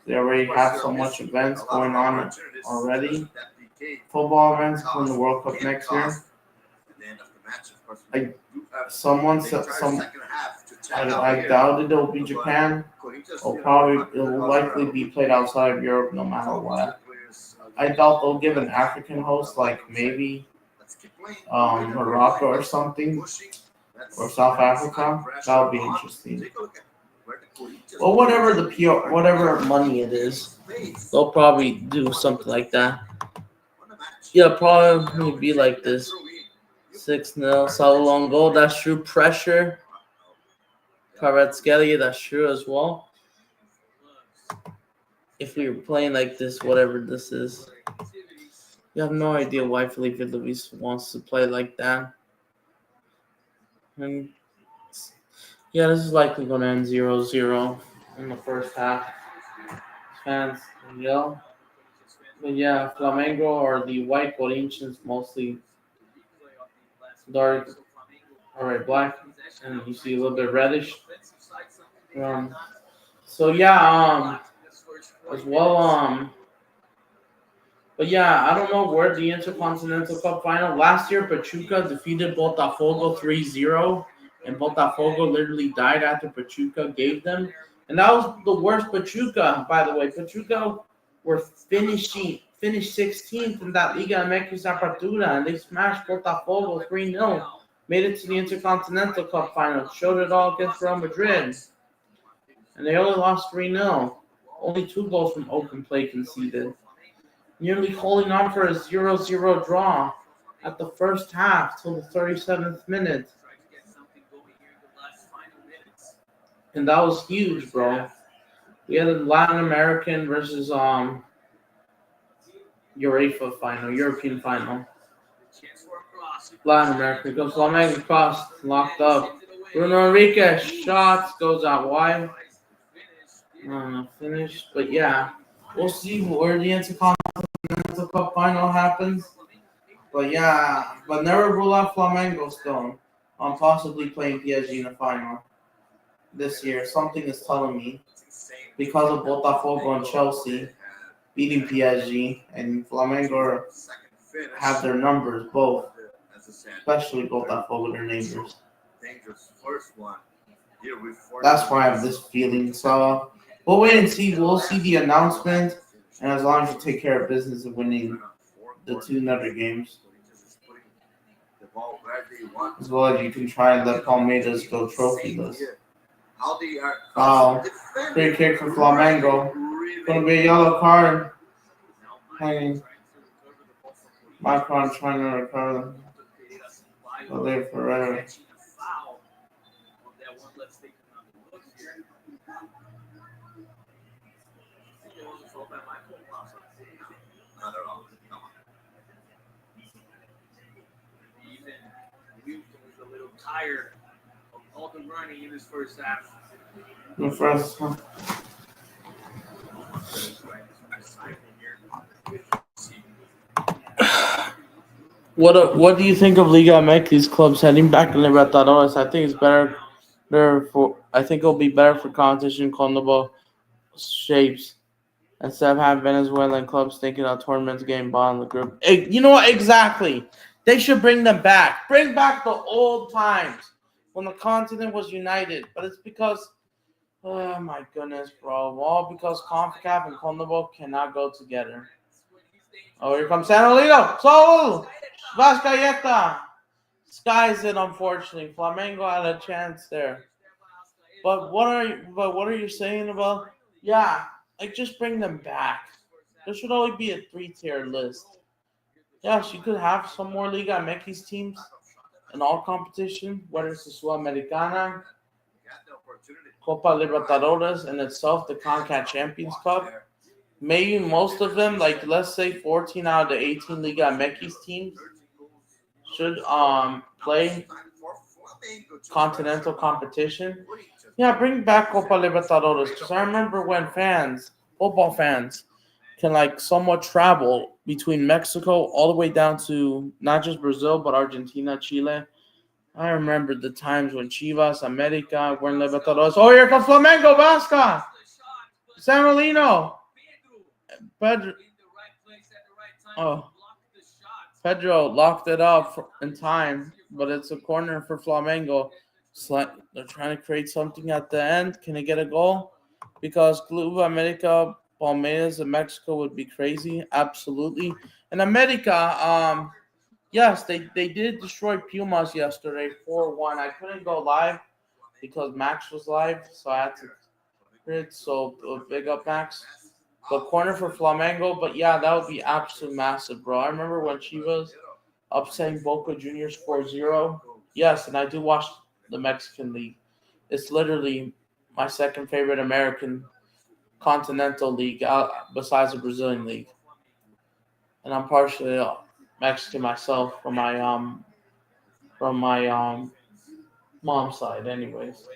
They already have so much events going on already. Football events including the World Cup next year. I doubt it will be Japan. It will likely be played outside of Europe no matter what. I doubt they'll give an African host like maybe Morocco or something, or South Africa. That would be interesting. Well, whatever money it is, they'll probably do something like that. Yeah, probably be like this. 6-0, Saul on goal. That's true. Pressure. Kvaratskhelia, that's true as well. If we were playing like this, whatever this is, you have no idea why Felipe Luis wants to play like that. And yeah, this is likely going to end 0-0 in the first half. Fans yell. But yeah, Flamengo or the white Corithains mostly dark, black, and you see a little bit reddish. So yeah, as well, but yeah, I don't know where the Intercontinental Cup final. Last year, Pachuca defeated Botafogo 3-0, and Botafogo literally died after Pachuca gave them. And that was the worst Pachuca, by the way. Pachuca were finished 16th in that Liga MX Apertura, and they smashed Botafogo 3-0. Made it to the Intercontinental Cup final. Showed it all against Real Madrid. And they only lost 3-0. Only 2 goals from open play conceded. Nearly holding on for a 0-0 draw at the first half till the 37th minute. And that was huge, bro. We had a Latin American versus European final. Latin America goes Flamnego cross, locked up. Bruno Enrique shots, goes out wide. Finished, but yeah, we'll see where the Intercontinental Cup final happens. But yeah, but never rule out Flamengo still on possibly playing PSG in the final. this year. Something is telling me It's insane. because of Botafogo and Chelsea beating PSG and Flamengo Second finish. have their numbers both, As I said, especially Botafogo, their neighbors. dangerous first one. Here we That's why I have this feeling. So we'll wait and see. We'll see the announcement, and as long as you take care of business of winning the 2 other games, The ball where they want. as well as you can try and let Palmeiras go trophyless. How they are Wow. Free kick for Flamengo. Gonna be a yellow card. Hanging. Macron trying to recover. So there forever. Not at all. No. Even Newton was a little tired of all the running in his first half. The first one. What do you think of Liga MX? These clubs heading back to Libertadores? I think it's better. I think it'll be better for competition CONMEBOL shapes instead of having Venezuelan clubs thinking of tournaments getting bought in the group. You know what? Exactly. They should bring them back. Bring back the old times when the continent was united. But it's because, oh my goodness, bro. All because CONCACAF and CONMEBOL cannot go together. Oh, here comes San Alito. Sol! Vascayeta. Skies it, unfortunately. Flamengo had a chance there. But what are you saying about? Yeah, like just bring them back. There should only be a 3-tier list. Yes, you could have some more Liga MX teams in all competition, whether it's the Sudamericana, Copa Libertadores, and itself the CONCACAF Champions Cup. Maybe most of them, like let's say 14 out of the 18 Liga MX teams, should play continental competition. Yeah, bring back Copa Libertadores because I remember when football fans, can like somewhat travel between Mexico all the way down to not just Brazil but Argentina, Chile. I remember the times when Chivas, America were in Libertadores. Oh, here comes Flamengo, Vasca, San Marino, Pedro. Oh, Pedro locked it up in time, but it's a corner for Flamengo. They're trying to create something at the end. Can they get a goal? Because Club America, Palmeiras, and Mexico would be crazy. Absolutely. And America, yes, they did destroy Pumas yesterday, 4-1. I couldn't go live because Max was live, so I had to grid. So big up Max. The corner for Flamengo, but yeah, that would be absolutely massive, bro. I remember when Chivas upsetting Boca Juniors 4-0. Yes, and I do watch the Mexican League. It's literally my second favorite American continental league besides the Brazilian league. And I'm partially Mexican myself from my mom's side, anyways.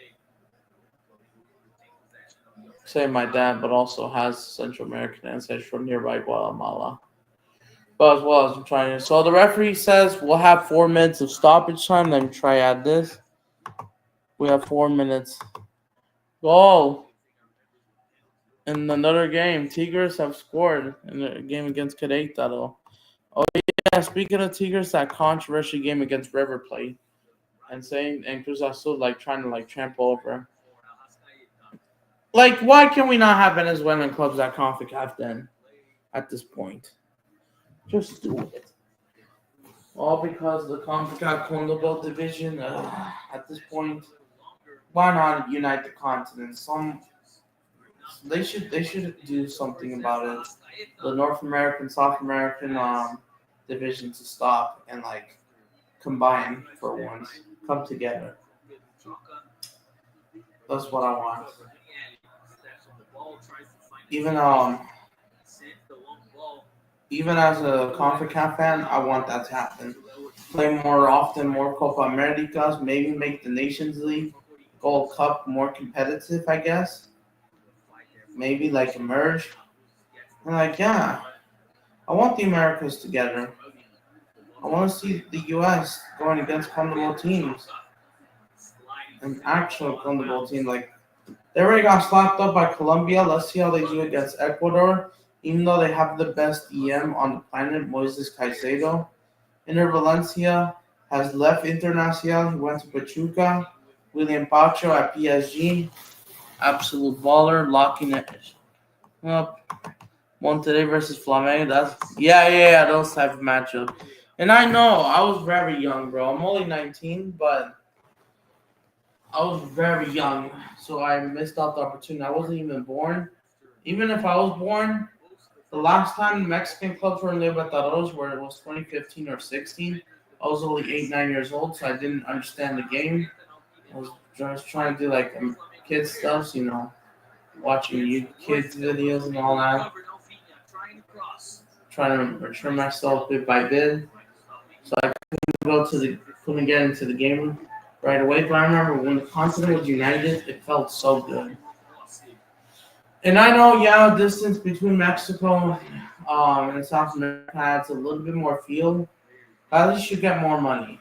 Same my dad, but also has Central American ancestry from nearby Guatemala. But as well as I'm trying to. So the referee says we'll have 4 minutes of stoppage time. Let me try add this. We have 4 minutes. Goal. In another game, Tigres have scored in a game against Corithains. Oh yeah, speaking of Tigres, that controversial game against River Plate, and Cruz Azul trying to trample over. Like, why can we not have Venezuelan clubs at CONCACAF then? At this point, just do it. All because the CONCACAF CONMEBOL division. At this point, why not unite the continent? They should do something about it. The North American, South American division to stop and combine for once, come together. That's what I want. Even as a CONCACAF fan, I want that to happen. Play more often, more Copa Americas, maybe make the Nations League, Gold Cup more competitive, I guess. Maybe emerge. And yeah, I want the Americas together. I want to see the U.S. going against CONMEBOL teams. an actual Condable team. Like, they already got slapped up by Colombia. Let's see how they do against Ecuador. Even though they have the best EM on the planet, Moises Caicedo. Inter Valencia has left Internacional. He went to Pachuca. William Pacho at PSG. Absolute baller, locking it up. Monterrey versus Flamnego. Yeah, those type of matchups. And I know I was very young, bro. I'm only 19, but I was very young, so I missed out the opportunity. I wasn't even born. Even if I was born, the last time Mexican clubs were in Libertadores, where it was 2015 or 16, I was only 8, 9 years old, so I didn't understand the game. I was just trying to do like kid stuff, watching you kids videos and all that. Trying to mature myself bit by bit, so I couldn't get into the game right away. But I remember when the continent was united, it felt so good. And I know, distance between Mexico and South America adds a little bit more feel. At least you get more money.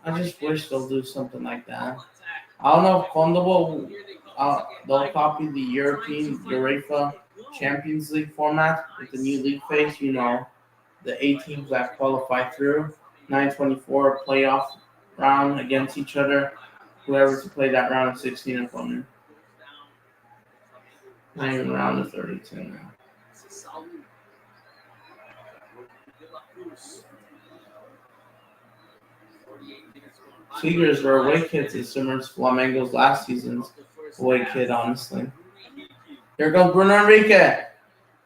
I just wish they'll do something like that. I don't know if Condable they'll copy the European UEFA Champions League format with the new league phase. The 8 teams that qualify through 9-24 playoff round against each other. Whoever to play that round of 16 opponent. Not even round of 32 now. Tigers were away kids as similar to Flamengo's last season's away kid, honestly. Here goes Bruno Enrique.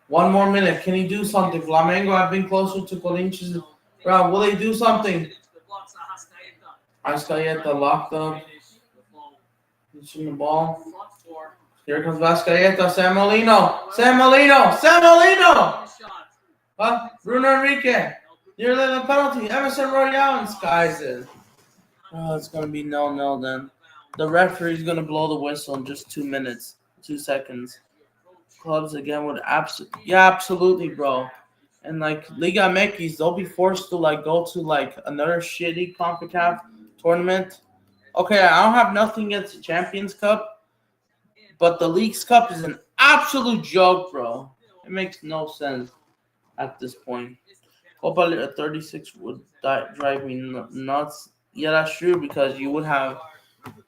1 more minute. Can he do something? Flamengo have been closer to Corithains. Bro, will they do something? Vascaeta locked up. Reaching the ball. Here comes Vascaeta. San Molino. What? Bruno Enrique. Near the penalty. Emerson Royale and skies it. Oh, it's going to be 0-0 then. The referee's going to blow the whistle in just 2 minutes. 2 seconds. Clubs again would absolutely, bro. And Liga MX, they'll be forced to go to another shitty CONCACAF tournament. Okay, I don't have nothing against the Champions Cup, but the Leagues Cup is an absolute joke, bro. It makes no sense at this point. Copa 36 would drive me nuts. Yeah, that's true because you would have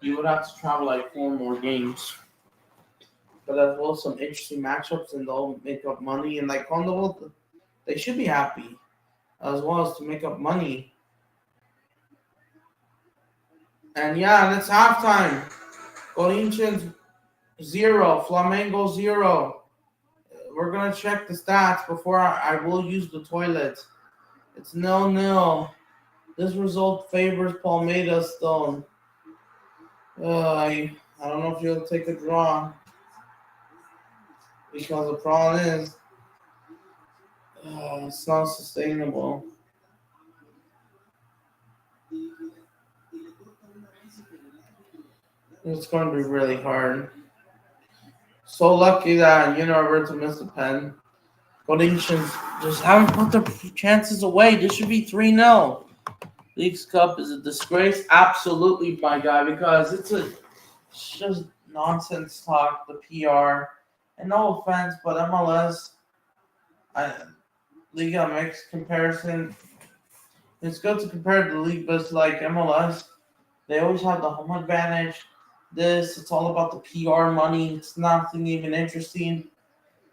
to travel 4 more games. But as well as some interesting matchups, and they'll make up money. And Condable, they should be happy as well as to make up money. And it's halftime. Corinthians 0, Flamengo 0. We're gonna check the stats before I will use the toilet. It's 0-0. This result favors Palmeiras Stone. I don't know if you'll take a draw. Because the problem is, it's not sustainable. It's going to be really hard. So lucky that Roberto missed the pen. Corithains just haven't put their chances away. This should be 3-0. Leagues Cup is a disgrace. Absolutely, my guy, because it's just nonsense talk, the PR. And no offense, but MLS, Liga MX comparison, it's good to compare the league, but it's like MLS, they always have the home advantage. It's all about the PR money. It's nothing even interesting.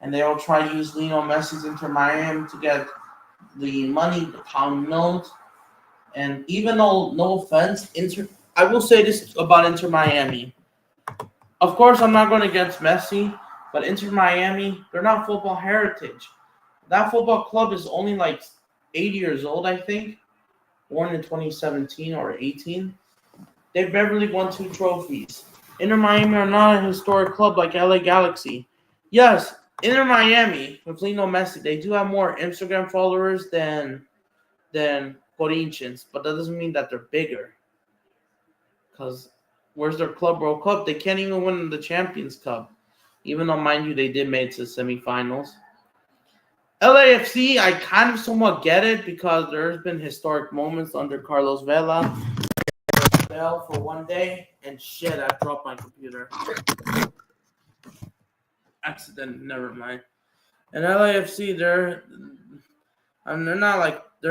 And they all try to use Lionel Messi's Inter Miami to get the money, the pound note. And even though, no offense, I will say this about Inter Miami. Of course, I'm not going against Messi. But Inter Miami, they're not football heritage. That football club is only 80 years old, I think. Born in 2017 or 18. They've barely won 2 trophies. Inter Miami are not a historic club like LA Galaxy. Yes, Inter Miami, with Lionel Messi, they do have more Instagram followers than Corinthians. But that doesn't mean that they're bigger. Because where's their Club World Cup? They can't even win the Champions Cup. Even though, mind you, they did make it to the semifinals. LAFC, I kind of somewhat get it because there's been historic moments under Carlos Vela. Bell for one day, and shit, I dropped my computer. Accident, never mind. And LAFC, they're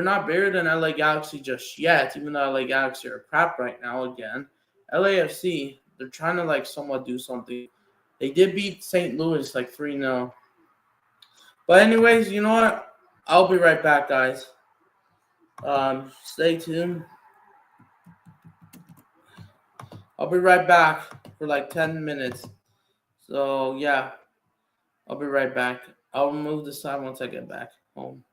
not bigger than LA Galaxy just yet, even though LA Galaxy are crap right now again. LAFC, they're trying to like somewhat do something. They did beat St. Louis like 3-0. But anyways, you know what? I'll be right back, guys. Stay tuned. I'll be right back for like 10 minutes. So yeah, I'll be right back. I'll remove this time once I get back home.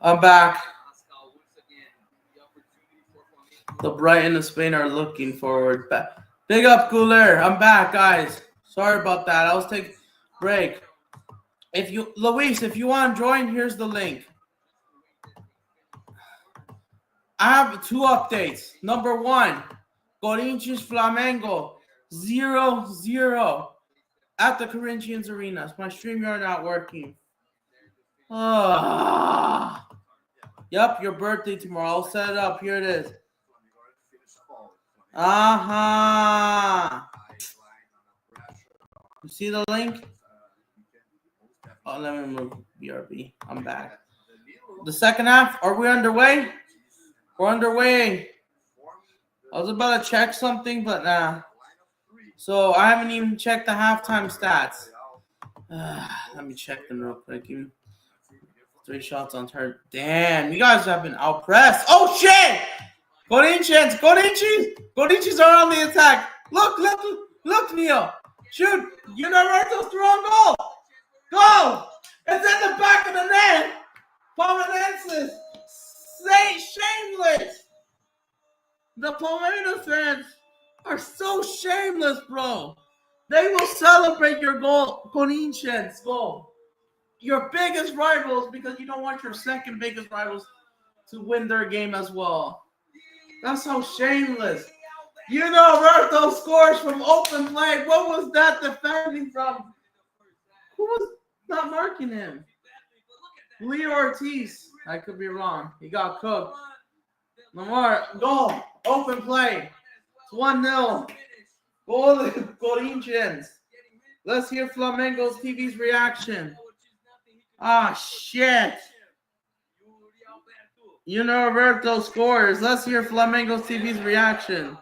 I'm back. The Brighton of Spain are looking forward. Big up, Cooler. I'm back, guys. Sorry about that. I was taking break. If you, Luis, if you want to join, here's the link. I have 2 updates. Number 1, Corinthians Flamengo 0-0 at the Corinthians Arena. My StreamYard not working. Yep, your birthday tomorrow. I'll set it up. Here it is. You see the link? Oh, let me move BRB. I'm back. The second half, are we underway? We're underway. I was about to check something, but nah. So I haven't even checked the halftime stats. Let me check them real quick. 3 shots on target. Damn, you guys have been outpressed. Oh shit! Corinthians are on the attack. Look, Neil. Shoot, Universal's wrong goal. Go! It's in the back of the net. Palmeirenses, shameless. The Palmeiras fans are so shameless, bro. They will celebrate your goal, Corinthians goal. Your biggest rivals, because you don't want your second biggest rivals to win their game as well. That's so shameless. Roberto scores from open play. What was that defending from? Who was not marking him? Leo Ortiz. I could be wrong. He got cooked. Lamar, goal. Open play. It's 1-0. Goal of the Corinthians. Let's hear Flamengo's TV's reaction. Shit. Roberto scores. Let's hear Flamengo's TV's reaction.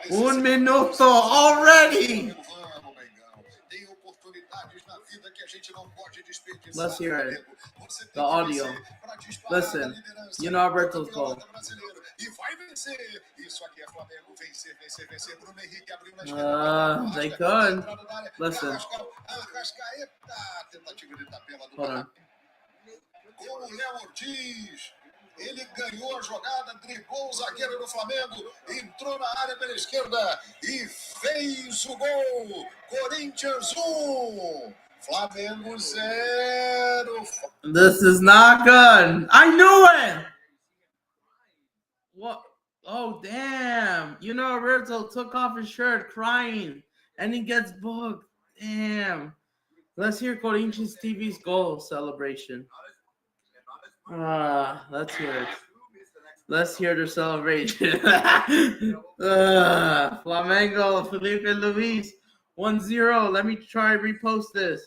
1 minuto already. Let's hear it. The audio. Listen. Roberto's goal. They could. Listen. Hold on. Com o Léo Ortiz, ele ganhou a jogada, driblou o zagueiro do Flamengo, entrou na área pela esquerda e fez o gol. Corinthians 1, Flamengo 0. This is not good. I knew it. What? Oh, damn. Roberto took off his shirt crying, and he gets booked. Damn. Let's hear Corinthians TV's goal celebration. Let's hear it. Let's hear the celebration. Flamengo, Felipe Luis, 1-0. Let me try repost this.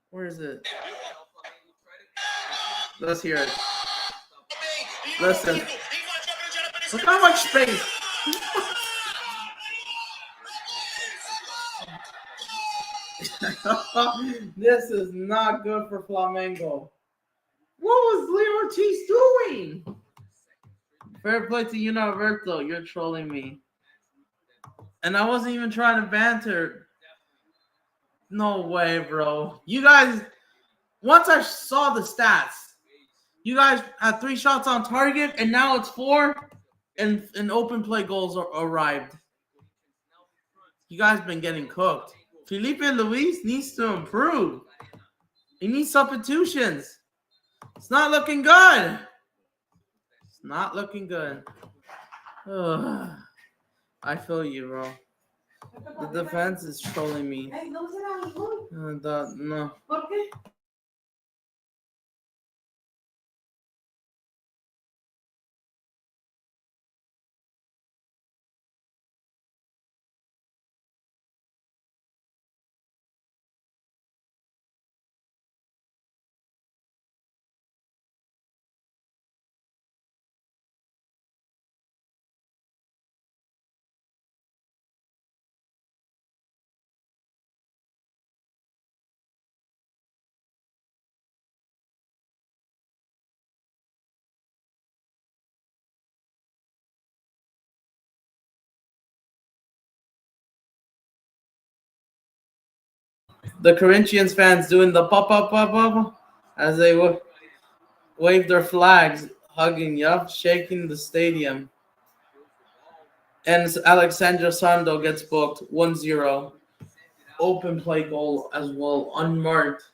Where is it? Let's hear it. Listen. Look how much space. This is not good for Flamengo. What was Leo Ortiz doing? Fair play to Roberto. You're trolling me. And I wasn't even trying to banter. No way, bro. You guys, once I saw the stats, you guys had 3 shots on target, and now it's 4, and open play goals arrived. You guys been getting cooked. Felipe Luis needs to improve. He needs substitutions. It's not looking good. It's not looking good. I feel you, bro. The defense is trolling me. No. The Corinthians fans doing the pop as they wave their flags, hugging, shaking the stadium. And Alexandre Sando gets booked 1-0. Open play goal as well, unmarked.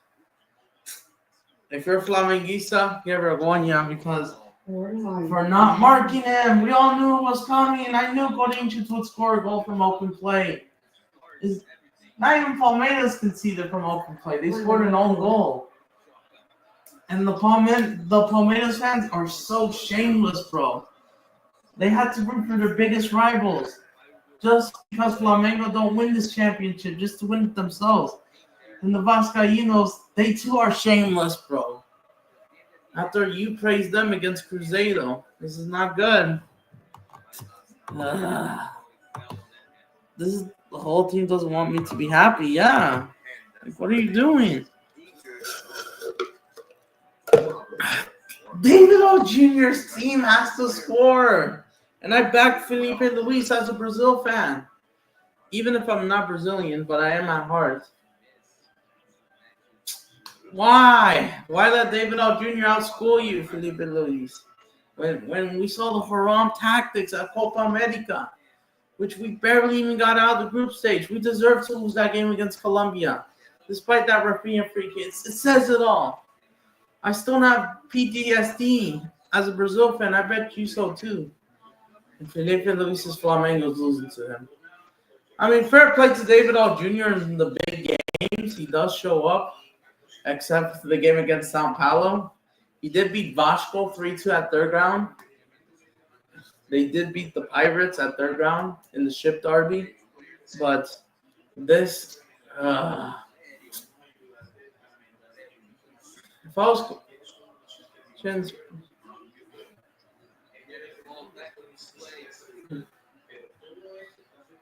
If you're Flamenguista, give vergonha because for not marking him, we all knew it was coming, and I knew Corithains would score a goal from open play. Not even Palmeiras conceded from open play. They scored an own goal. And the Palmeiras fans are so shameless, bro. They had to root for their biggest rivals just because Flamengo don't win this championship, just to win it themselves. And the Vascaínos, they too are shameless, bro. After you praise them against Cruzeiro, this is not good. The whole team doesn't want me to be happy. Yeah. Like, what are you doing? David Jr.'s team has to score. And I back Felipe Luis as a Brazil fan. Even if I'm not Brazilian, but I am at heart. Why? Why let David Jr. outschool you, Felipe Luis? When we saw the Haram tactics at Copa America, which we barely even got out of the group stage. We deserved to lose that game against Colombia. Despite that Rafinha free kick. It says it all. I still have PTSD as a Brazil fan. I bet you so too. And Felipe Luis's Flamengo's losing to him. I mean, fair play to David Jr. in the big games. He does show up, except for the game against Sao Paulo. He did beat Vasco 3-2 at third round. They did beat the Pirates at third round in the Ship Derby. But this, if I was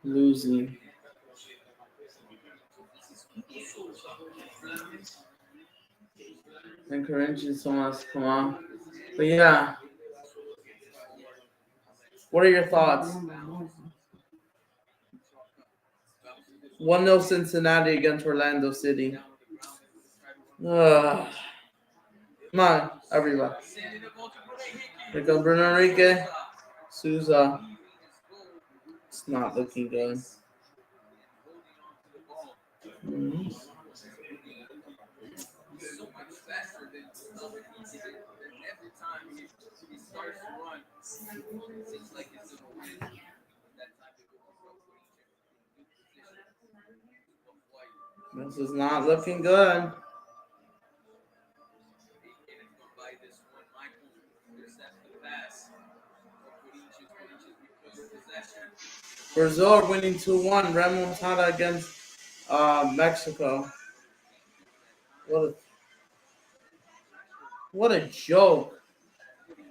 losing. And Corinthians must come on. But yeah. What are your thoughts? 1-0 Cincinnati against Orlando City. Come on, everybody. Here comes Bruno Henrique. Souza. It's not looking good. Mm-hmm. This is not looking good. Brazil are winning 2-1. Remontada against Mexico. What a joke.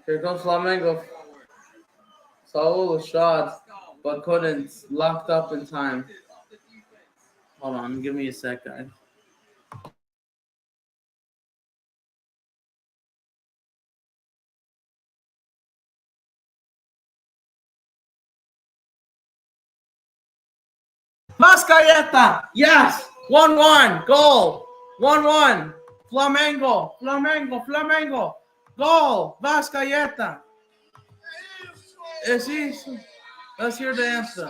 Here comes Flamengo. Saul was shot, but couldn't. Locked up in time. Hold on, give me a sec, guys. Mascayeta, yes, 1-1, goal, 1-1, Flamengo, goal, Mascayeta. It's easy. Let's hear the answer.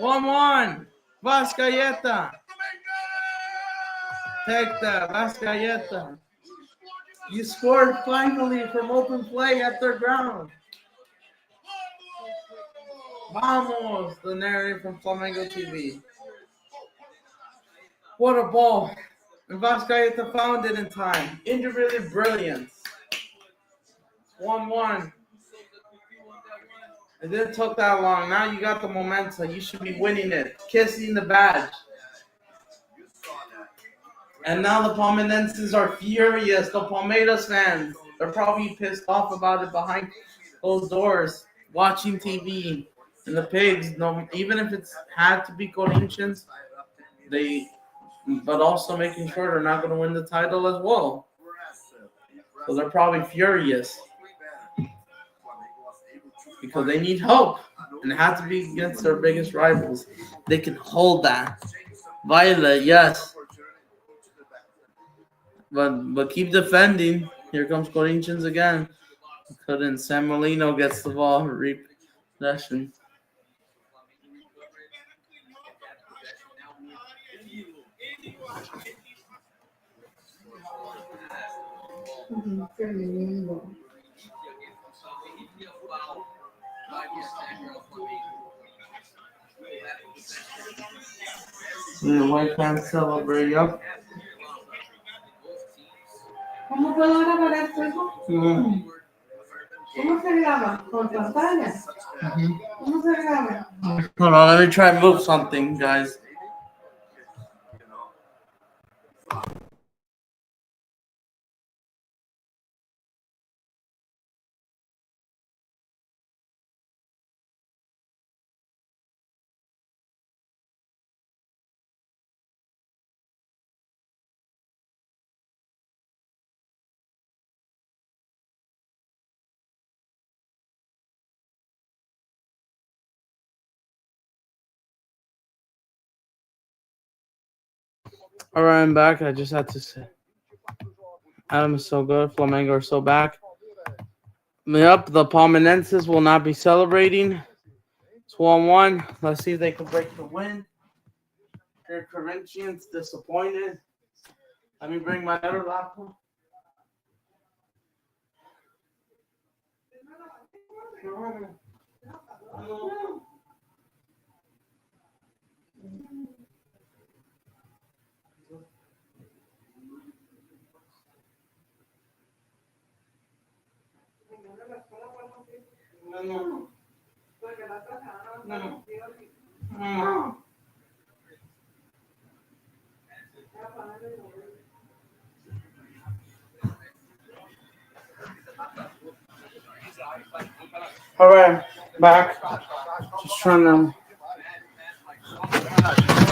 1-1, Mascayeta. Take that, Mascayeta. You scored finally from open play at third ground. Vamos, the narrative from Flamengo TV. What a ball. And Vascaeta found it in time. Individually brilliant. 1-1. It didn't take that long. Now you got the momentum. You should be winning it. Kissing the badge. And now the Palmeirenses are furious. The Palmeiras fans. They're probably pissed off about it behind closed doors. Watching TV. And the pigs, no, even if it's had to be Corinthians, but also making sure they're not going to win the title as well. So they're probably furious because they need hope, and it had to be against their biggest rivals. They can hold that. Violet, yes. But keep defending. Here comes Corinthians again. Couldn't. San Molino gets the ball. Repossession. The white fans celebrate. Yup. ¿Cómo puedo grabar esto? ¿Cómo se graba? ¿Con pantalla? ¿Cómo se graba? Hold on, let me try and move something, guys. All right, I'm back. I just had to say, Adam is so good. Flamengo are so back. Yep, the Palmeirenses will not be celebrating. It's 1-1. Let's see if they can break the win. They're Corinthians disappointed. Let me bring my other laptop. All right, back. Just trying to.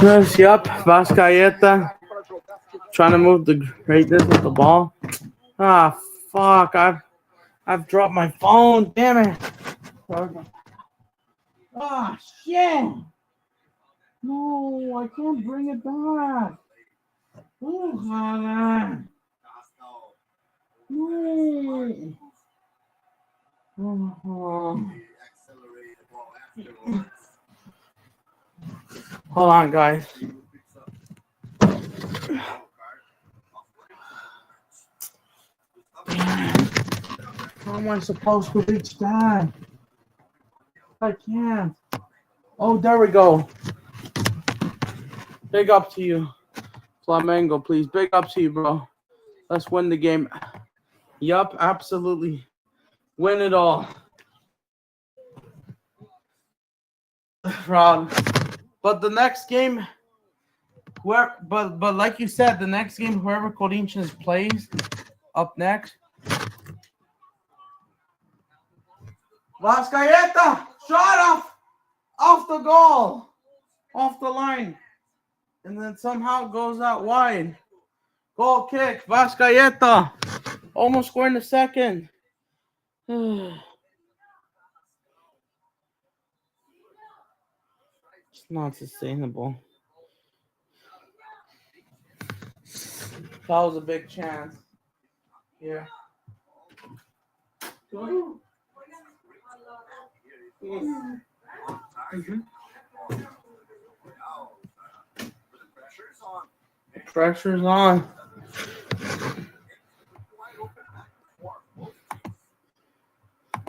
Yes, yep, Vascaeta. Trying to move the greatness of the ball. Ah, fuck! I've dropped my phone. Damn it! Ah, shit! No, I can't bring it back. Oh, man. No. Oh. Hold on, guys. How am I supposed to reach that? I can't. Oh, there we go. Big up to you. Flamnego, please. Big up to you, bro. Let's win the game. Yup, absolutely. Win it all. Rob. But the next game, but like you said, the next game, whoever Corinthians plays up next. Vascaeta, shot off the goal, off the line, and then somehow goes out wide. Goal kick, Vascaeta, almost scoring the second. It's not sustainable. That was a big chance. Yeah. Pressure's on.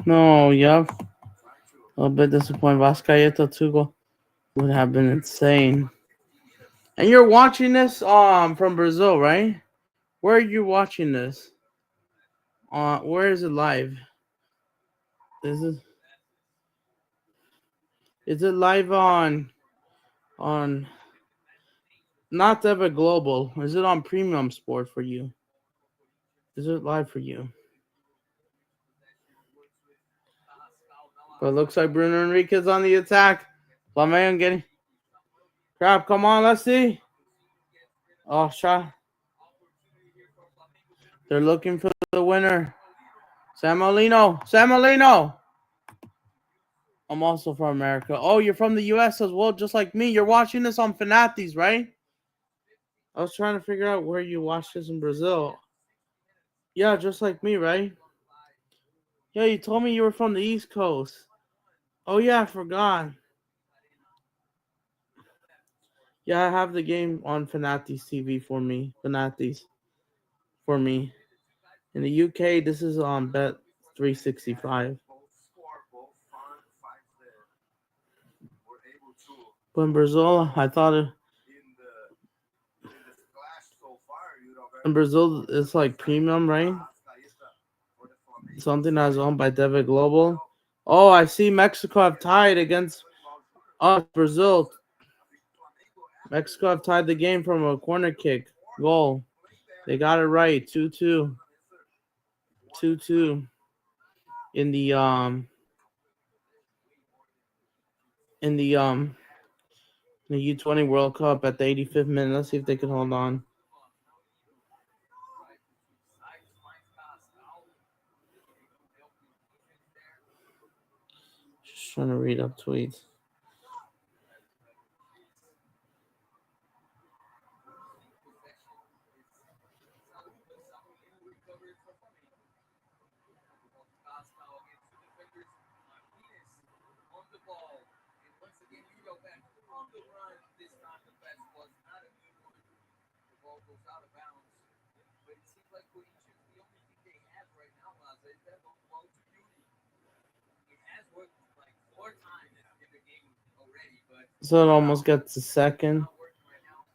No, yep. A little bit disappointed. Vascaeta 2 goal would have been insane. And you're watching this from Brazil, right? Where are you watching this? Where is it live? Is it live on not ever global? Is it on premium sport for you? Is it live for you? But it looks like Bruno Henrique's on the attack. Flamengo getting crap. Come on, let's see. Oh, shot. They're looking for the winner. San Molino. I'm also from America. Oh, you're from the U.S. as well, just like me. You're watching this on Fanatics, right? I was trying to figure out where you watched this in Brazil. Yeah, just like me, right? Yeah, you told me you were from the East Coast. Oh yeah, I forgot. Yeah, I have the game on Fanati's TV for me. Fanati's for me. In the UK, this is on Bet 365. But in Brazil, I thought in Brazil it's like premium, right? Something that's owned by David Global. Oh, I see Mexico have tied against us, Brazil. Mexico have tied the game from a corner kick goal. They got it right. 2-2. 2-2 in the in the um the U20 World Cup at the 85th minute. Let's see if they can hold on. Just trying to read up tweets. So it almost gets a second.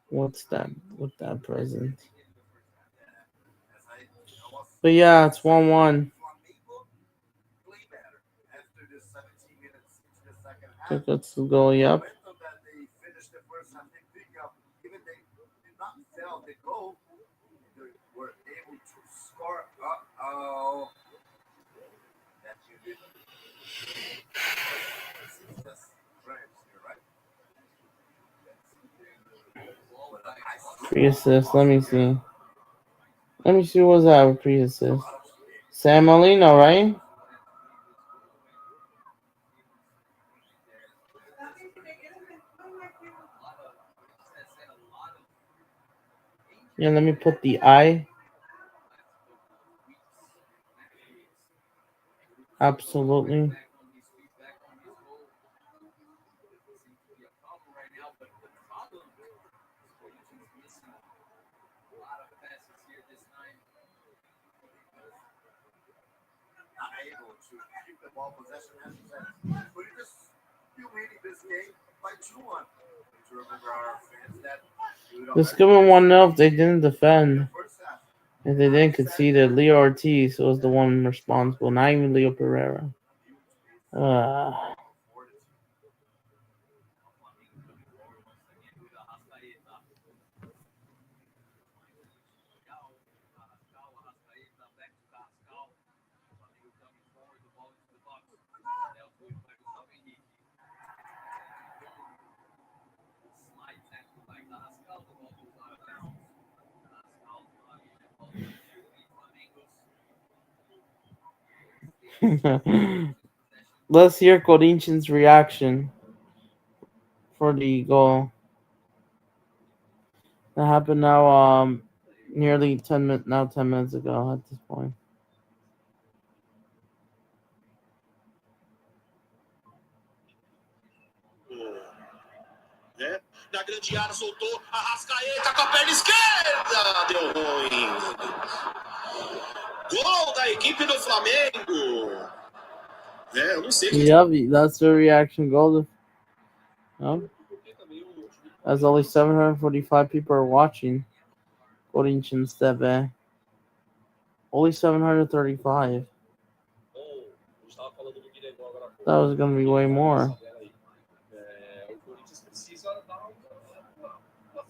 What's that? With that present? But yeah, it's 1-1. Think that's the goal. Yep. Pre-assist. Let me see. Let me see what's that with pre-assist. San Marino, right? Yeah, let me put the I. Absolutely. Just give them 1-0 if they didn't defend. If they didn't concede it. Leo Ortiz was the one responsible, not even Leo Pereira. Uh, 'Let's hear Corinthians' reaction for the goal. That happened now nearly 10 minutes ago at this point. Na grande área, soltou. Arrascaeta com a perna esquerda. Deu ruim. Gol da equipe do Flamengo. Eu não sei. Yeah, that's the reaction goal. As only 745 people are watching Corinthians TV. Only 735. That was going to be way more.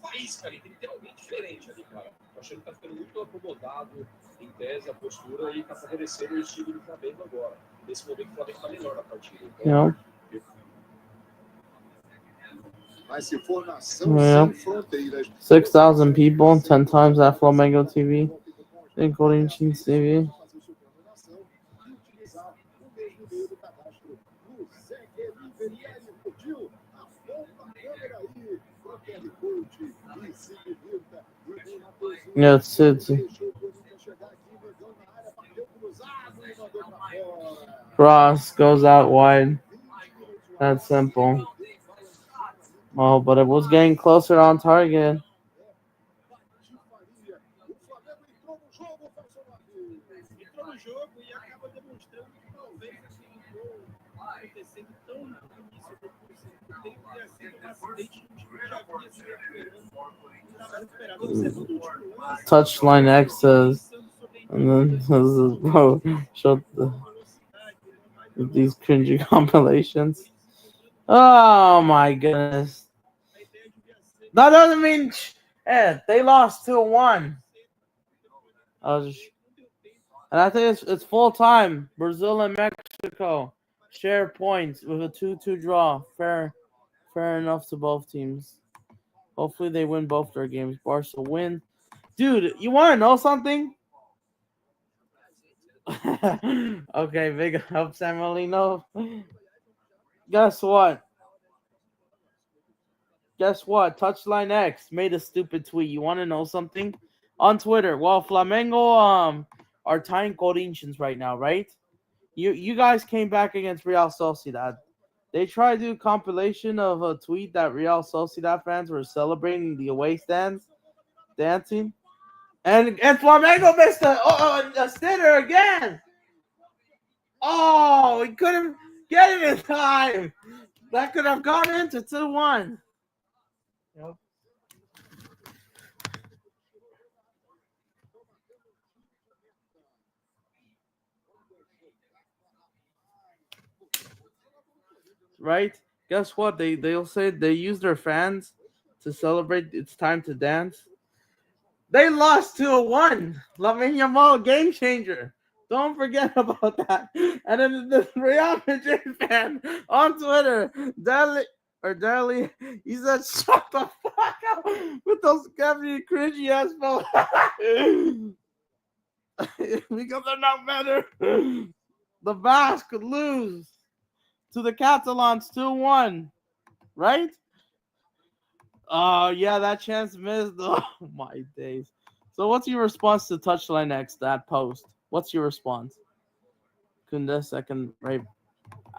Faísca ali, tem que ter alguém diferente ali, cara. Tô achando que tá ficando muito acomodado em tese, a postura e tá favorecendo o estilo do Flamengo agora. Nesse momento o Flamengo tá melhor na partida. Yeah. Mas se for nação sem fronteiras. 6,000 people, 10 times that Flamnego TV, in Corinthians TV. Yeah, it's cross goes out wide. That's simple. Oh, but it was getting closer on target. Entrou no jogo e acaba demonstrando que talvez esse gol acontecendo tão no início do segundo tempo tenha sido um acidente que o time já vinha se recuperando. Estava recuperado. Observando o último lance, Touchline X says, and then bro, shut these cringy compilations. Oh my goodness. That doesn't mean they lost 2-1. And I think it's full time. Brazil and Mexico share points with a 2-2 draw. Fair enough to both teams. Hopefully they win both their games. Barca win. Dude, you want to know something? Okay, big up, Samuelino. Guess what? Touchline X made a stupid tweet. You want to know something? On Twitter. Well, Flamengo are tying Corithains right now, right? You guys came back against Real Sociedad. They tried to do a compilation of a tweet that Real Sociedad fans were celebrating the away stands, dancing. And Flamengo missed a sitter again. Oh, he couldn't get it in time. That could have gone into 2-1. Yep. Right? Guess what? They'll say they use their fans to celebrate. It's time to dance. They lost 2-1. Lamine Yamal, game changer. Don't forget about that. And then the Real Madrid fan on Twitter, Deli, he said, "Shut the fuck up with those cringy ass fellas." Because they're not better. The Basque could lose to the Catalans 2-1, right? Oh, yeah, that chance missed. Oh, my days. So what's your response to Touchline X, that post? What's your response? Kunda, second, right?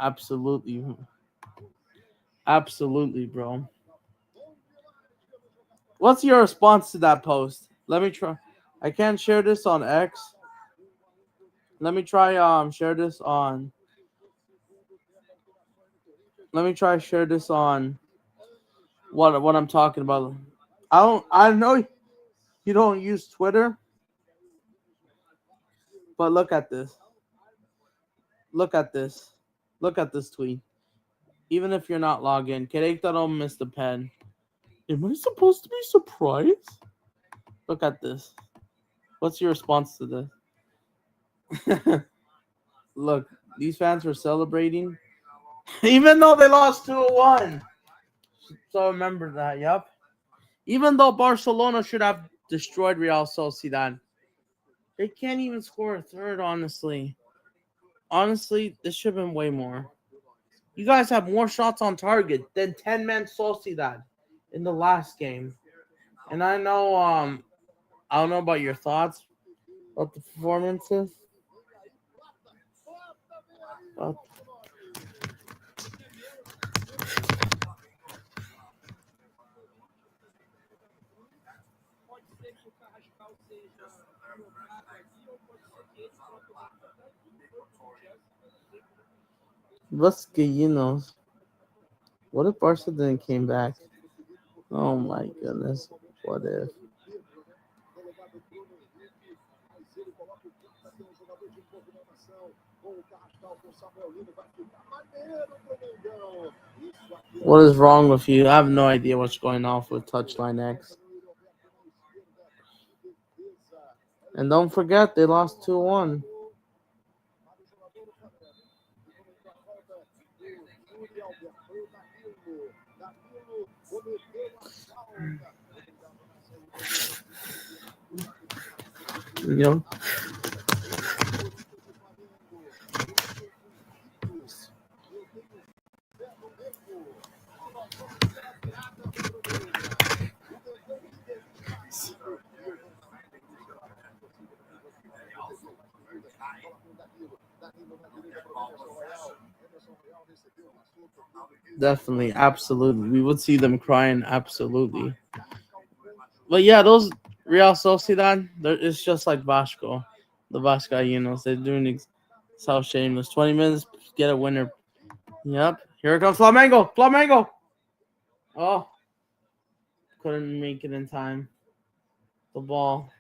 Absolutely. Absolutely, bro. What's your response to that post? Let me try. I can't share this on X. Let me try share this on. Let me try share this on what I'm talking about. I know you don't use Twitter, but look at this. Look at this. Look at this tweet. Even if you're not logged in, Querétaro missed the pen. Am I supposed to be surprised? Look at this. What's your response to this? Look, these fans were celebrating, even though they lost 2-1. So remember that, yep. Even though Barcelona should have destroyed Real Sociedad, they can't even score a third, honestly. Honestly, this should have been way more. You guys have more shots on target than 10-man Sociedad in the last game. And I know, I don't know about your thoughts about the performances. But Vasqueinos. What if Barca then came back? Oh my goodness. What if? What is wrong with you? I have no idea what's going on with Touchline X. And don't forget, they lost 2-1. You know? Definitely, absolutely. We would see them crying, absolutely. But yeah, those Real Sociedad, it's just like Vasco. The Vascaínos, they're doing so shameless. 20 minutes, get a winner. Yep. Here comes Flamengo. Flamengo. Oh, couldn't make it in time. The ball.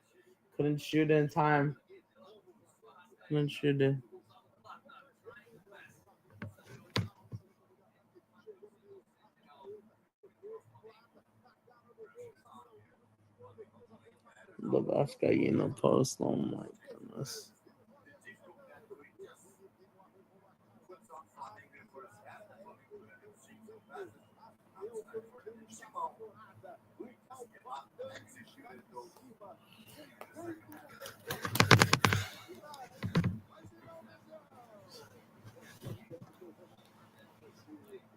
Couldn't shoot it in time. Couldn't shoot it. The Vascaíno post. Oh my goodness.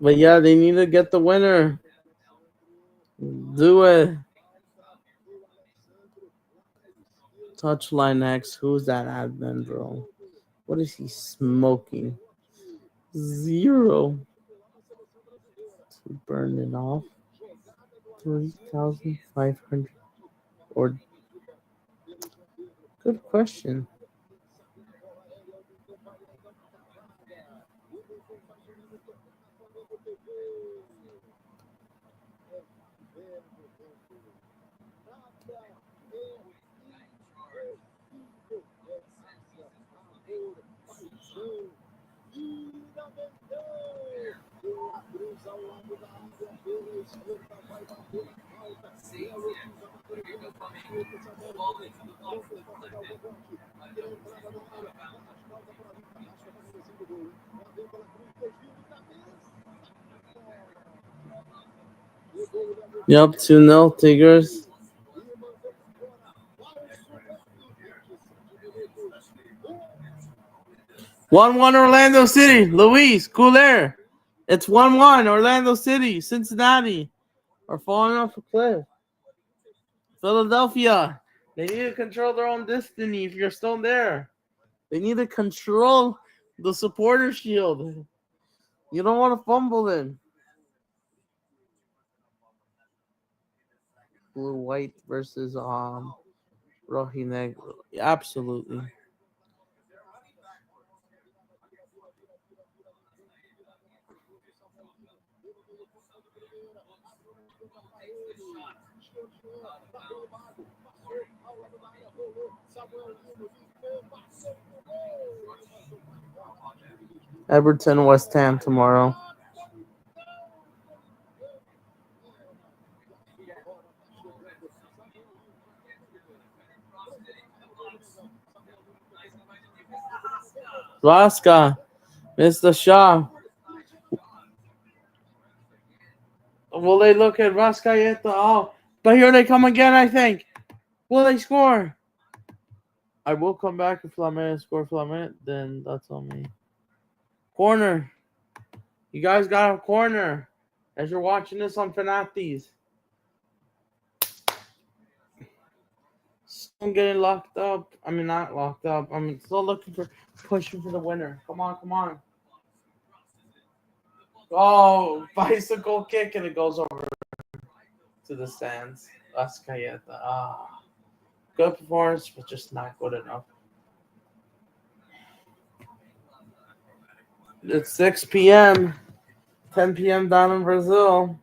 But yeah, they need to get the winner. Do it. Touchline X. Who's that admin, bro? What is he smoking? 0. To burn it off. 3,500. Or good question. Yep, 2-0 Tigers. 1-1 Orlando City. Luis, Cooler. It's 1-1 Orlando City. Cincinnati are falling off a cliff. Philadelphia. They need to control their own destiny if you're still there. They need to control the supporter shield. You don't want to fumble in. Blue white versus Rojinegro. Absolutely. Everton West Ham tomorrow. Vasca, Mr. Shaw. Will they look at Vasca yet? Oh, but here they come again, I think. Will they score? I will come back if Flamenge score Flamenge, then that's on me. Corner. You guys got a corner as you're watching this on Fanatis. I'm getting locked up. I mean, not locked up. I'm still looking for, pushing for the winner. Come on, come on. Oh, bicycle kick, and it goes over to the stands. That's Cayeta. Ah, good performance, but just not good enough. It's 6 p.m. 10 p.m. down in Brazil.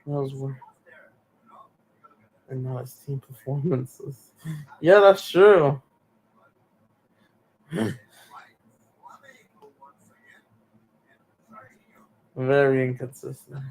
Those were. And now it's team performances. Yeah, that's true. Very inconsistent.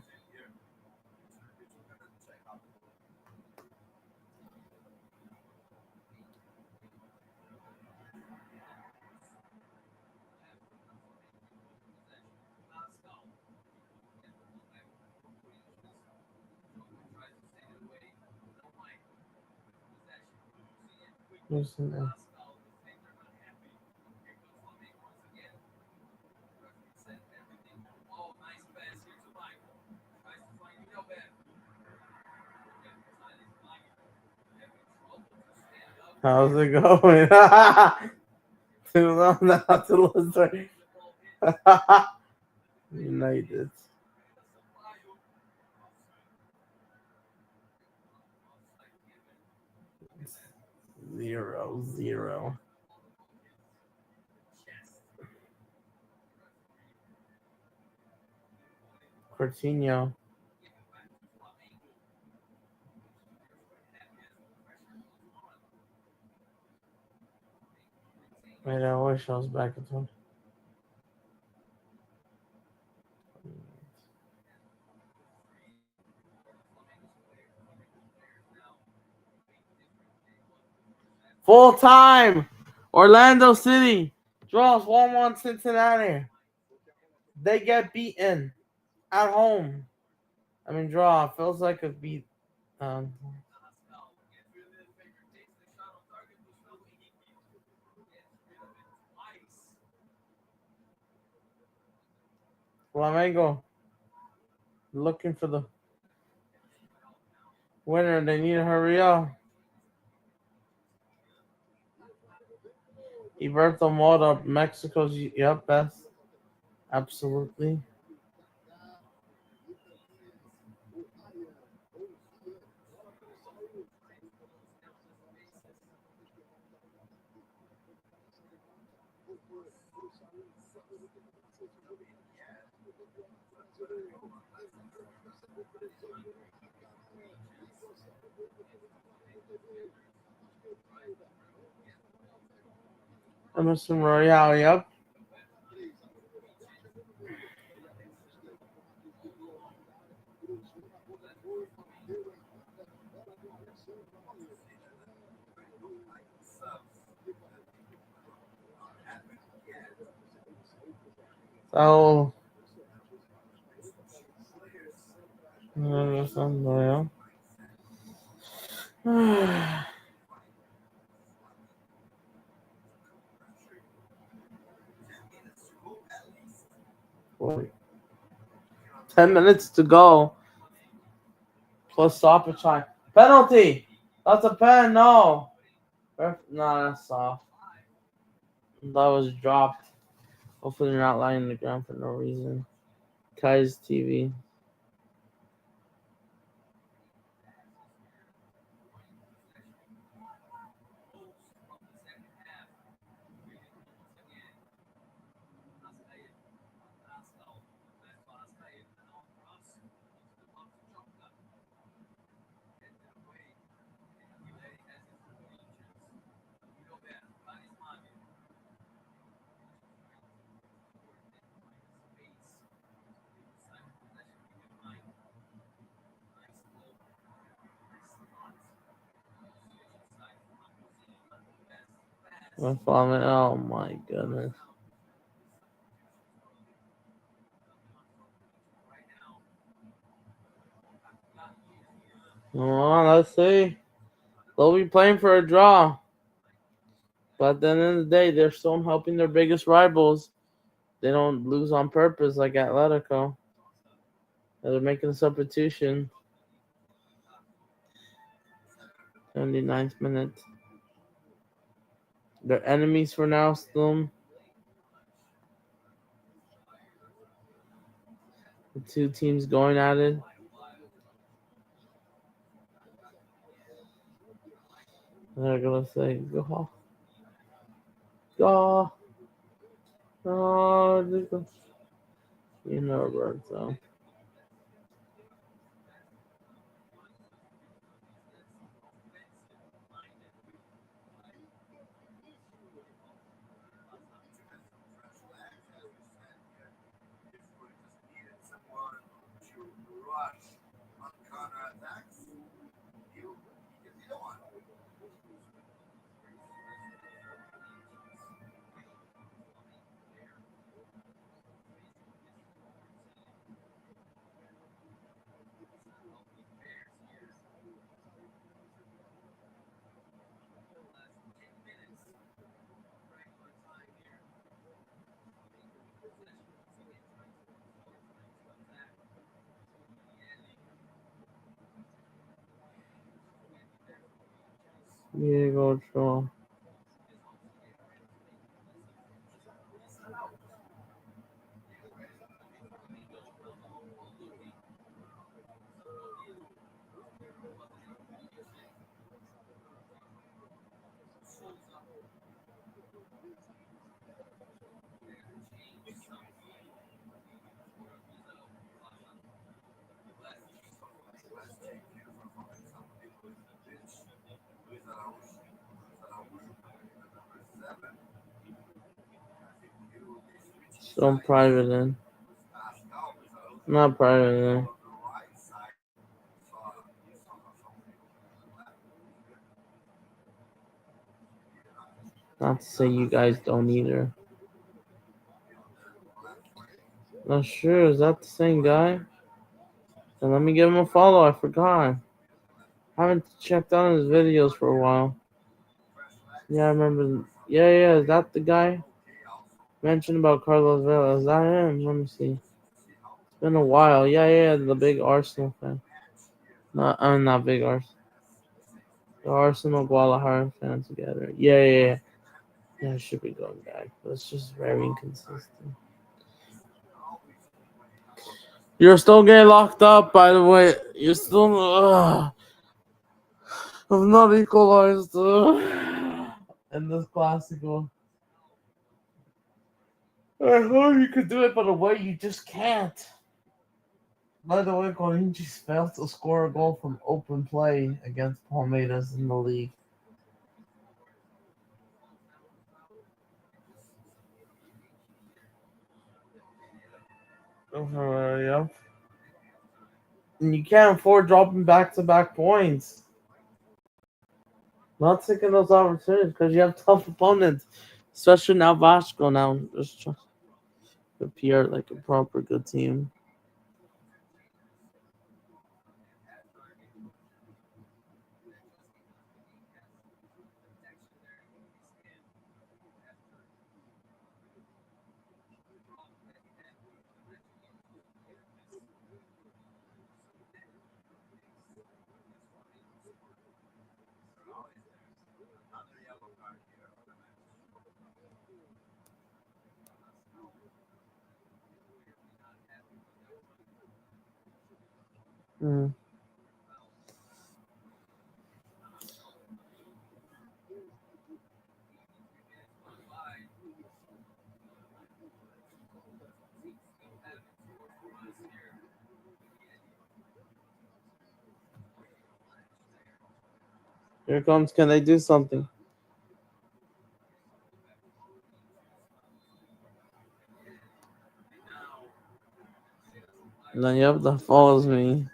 How's it going? Too long now to lose. United. 0-0. Coutinho. Wait, I wish I was back at 20. Full time. Orlando City draws 1-1 Cincinnati. They get beaten at home. I mean, draw. Feels like a beat. Flamnego looking for the winner. They need to hurry up. Iberto Mota, Mexico's best. Absolutely. Emerson Royale, yep. So, Royale. 10 minutes to go. Plus stoppage time. Penalty. That's a pen. No. No, that's soft. That was dropped. Hopefully they're not lying on the ground for no reason. Kai's TV. Oh my goodness. Oh, let's see. They'll be playing for a draw. But at the end of the day, they're still helping their biggest rivals. They don't lose on purpose like Atletico. They're making a substitution. 79th minute. They're enemies for now still. The two teams going at it. They're gonna say, go. Go. Oh, you know, Roberto. Diego Ochoa. Don't private in. Not private in. Not to say you guys don't either. Not sure. Is that the same guy? Then let me give him a follow. I forgot. I haven't checked out his videos for a while. Yeah, I remember. Yeah. Is that the guy? Mentioned about Carlos Vela. Is that him? Let me see. It's been a while. Yeah. The big Arsenal fan. I'm not big Arsenal. The Arsenal Guadalajara fan together. Yeah. Yeah, I should be going back. But it's just very inconsistent. You're still getting locked up, by the way. You're still. I'm not equalized in this Clasico. I hope you could do it, but the way you just can't. By the way, Corithains failed to score a goal from open play against Palmeiras in the league. Yep. And you can't afford dropping back-to-back points. Not taking those opportunities because you have tough opponents, especially now Vasco. Now just trying to appear like a proper good team. Mm. Here comes. Can they do something? And then yep, that follows me.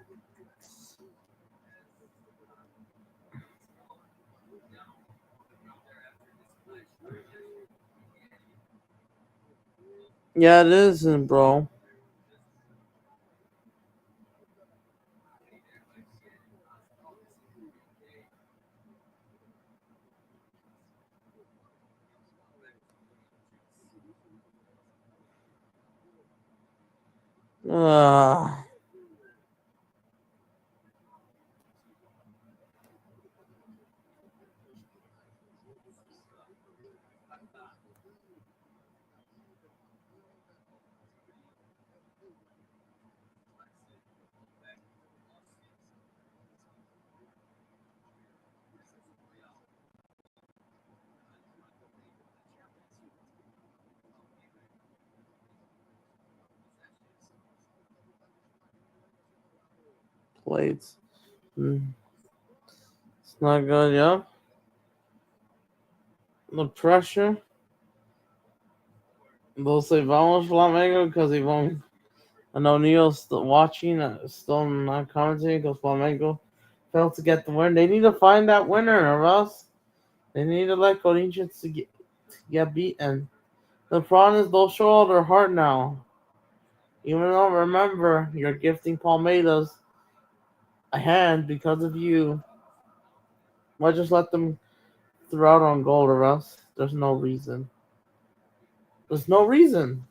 Yeah, it isn't, bro. Ah. Plates. It's not good, yeah. The pressure. They'll say vamos Flamnego because he won't. I know Neil's still watching, still not commenting because Flamnego failed to get the win. They need to find that winner, or else they need to let Corinthians to get beaten. The problem is they'll show all their heart now. Even though, remember, you're gifting Palmeiras a hand because of you. Why just let them throw out on goal, or else there's no reason. There's no reason.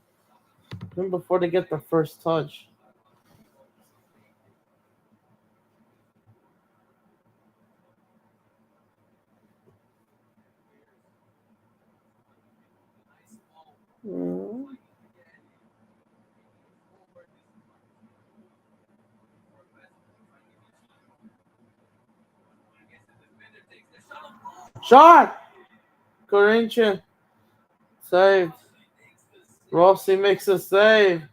Even before they get the first touch. Shot! Corinthians saved. Rossi makes a save.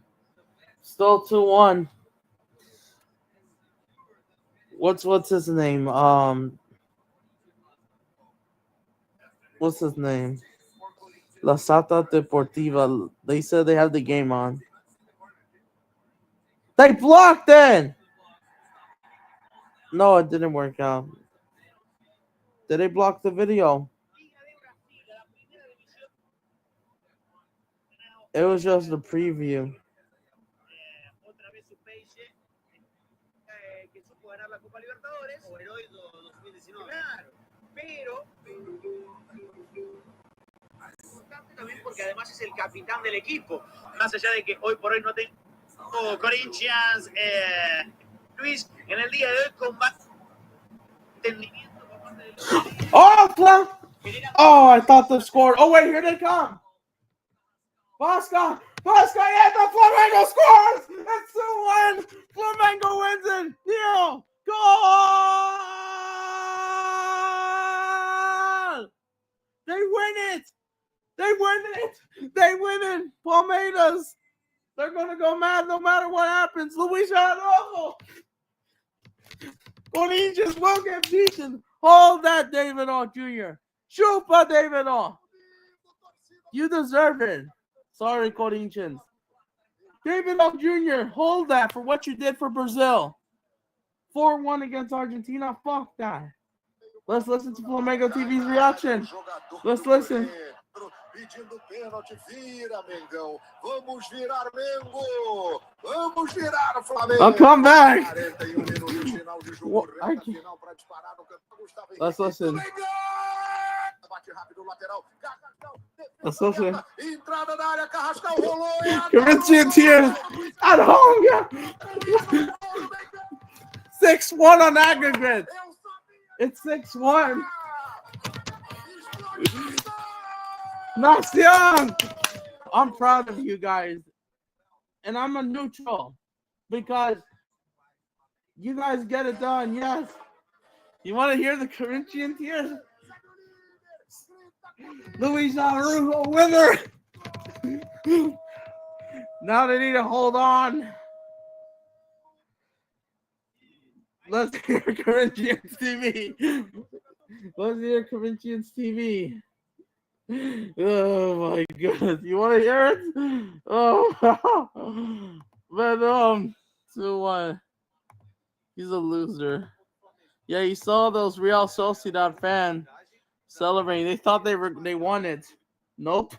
Still 2-1. What's his name? What's his name? La Sata Deportiva. They said they have the game on. They blocked it! No, it didn't work out. Did they block the video? It was just a preview. Otra vez su peixe que supo ganar la Copa Libertadores o Heroico 2019. Claro, pero importante también porque además es el capitán del equipo. Más allá de que hoy por hoy no tengo Corinthians, Luis, en el día de hoy con más entendimiento por parte del Oh, I thought they scored. Oh, wait, here they come. Vasca, yeah, the Flamengo scores! It's 2-1! Flamengo wins it! Deal! Goal! They win it! They win it! They win it! Palmeiras! They're gonna go mad no matter what happens. Luis Araujo! Corinthians will get beaten. Hold that, David O. Jr. Chupa, David O. You deserve it. Sorry, Corinthians. David O. Jr., hold that for what you did for Brazil. 4-1 against Argentina. Fuck that. Let's listen to Flamnego TV's reaction. Let's listen. Pedindo pênalti, vira, Mengão. Vamos virar, Mengo. Vamos virar o Flamengo. I'll come back. 41 minutos final de jogo. Reta final para disparar no campo. Gustavo Henrique. Let's listen. Bate rápido lateral. Let's listen. Entrada na área, Carrascal rolou. Corinthians here at home. 6-1 on aggregate. It's 6-1. Nación! I'm proud of you guys. And I'm a neutral because you guys get it done. Yes. You want to hear the Corinthians here? Luis Araujo winner. Now they need to hold on. Let's hear Corinthians TV. Let's hear Corinthians TV. Oh my God. You want to hear it? Oh, but 2-1. He's a loser. Yeah, you saw those Real Sociedad fans celebrating. They thought they won it. Nope.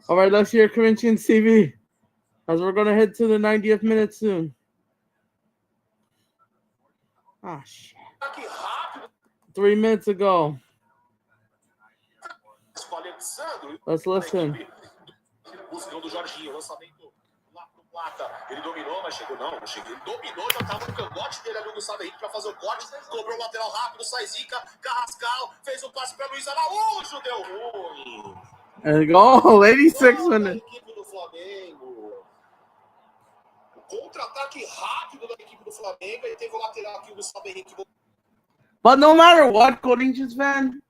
All right, let's hear Corinthians TV as we're going to head to the 90th minute soon. Ah, shit. 3 minutes ago. Let's listen. Buscando o Jorginho, lançamento lá pro Plata. Ele dominou, mas chegou não. Ele dominou, já tava no cangote dele ali o Gustavo Henrique pra fazer o corte. Cobrou o lateral rápido, sai zica. Carrascal fez o passe pra Luiz Araújo, deu ruim. There you go, 86 minutes. Equipe do Flamengo. O contra-ataque rápido da equipe do Flamengo. E teve o lateral aqui, o Gustavo Henrique. But no matter what, Corinthians fans,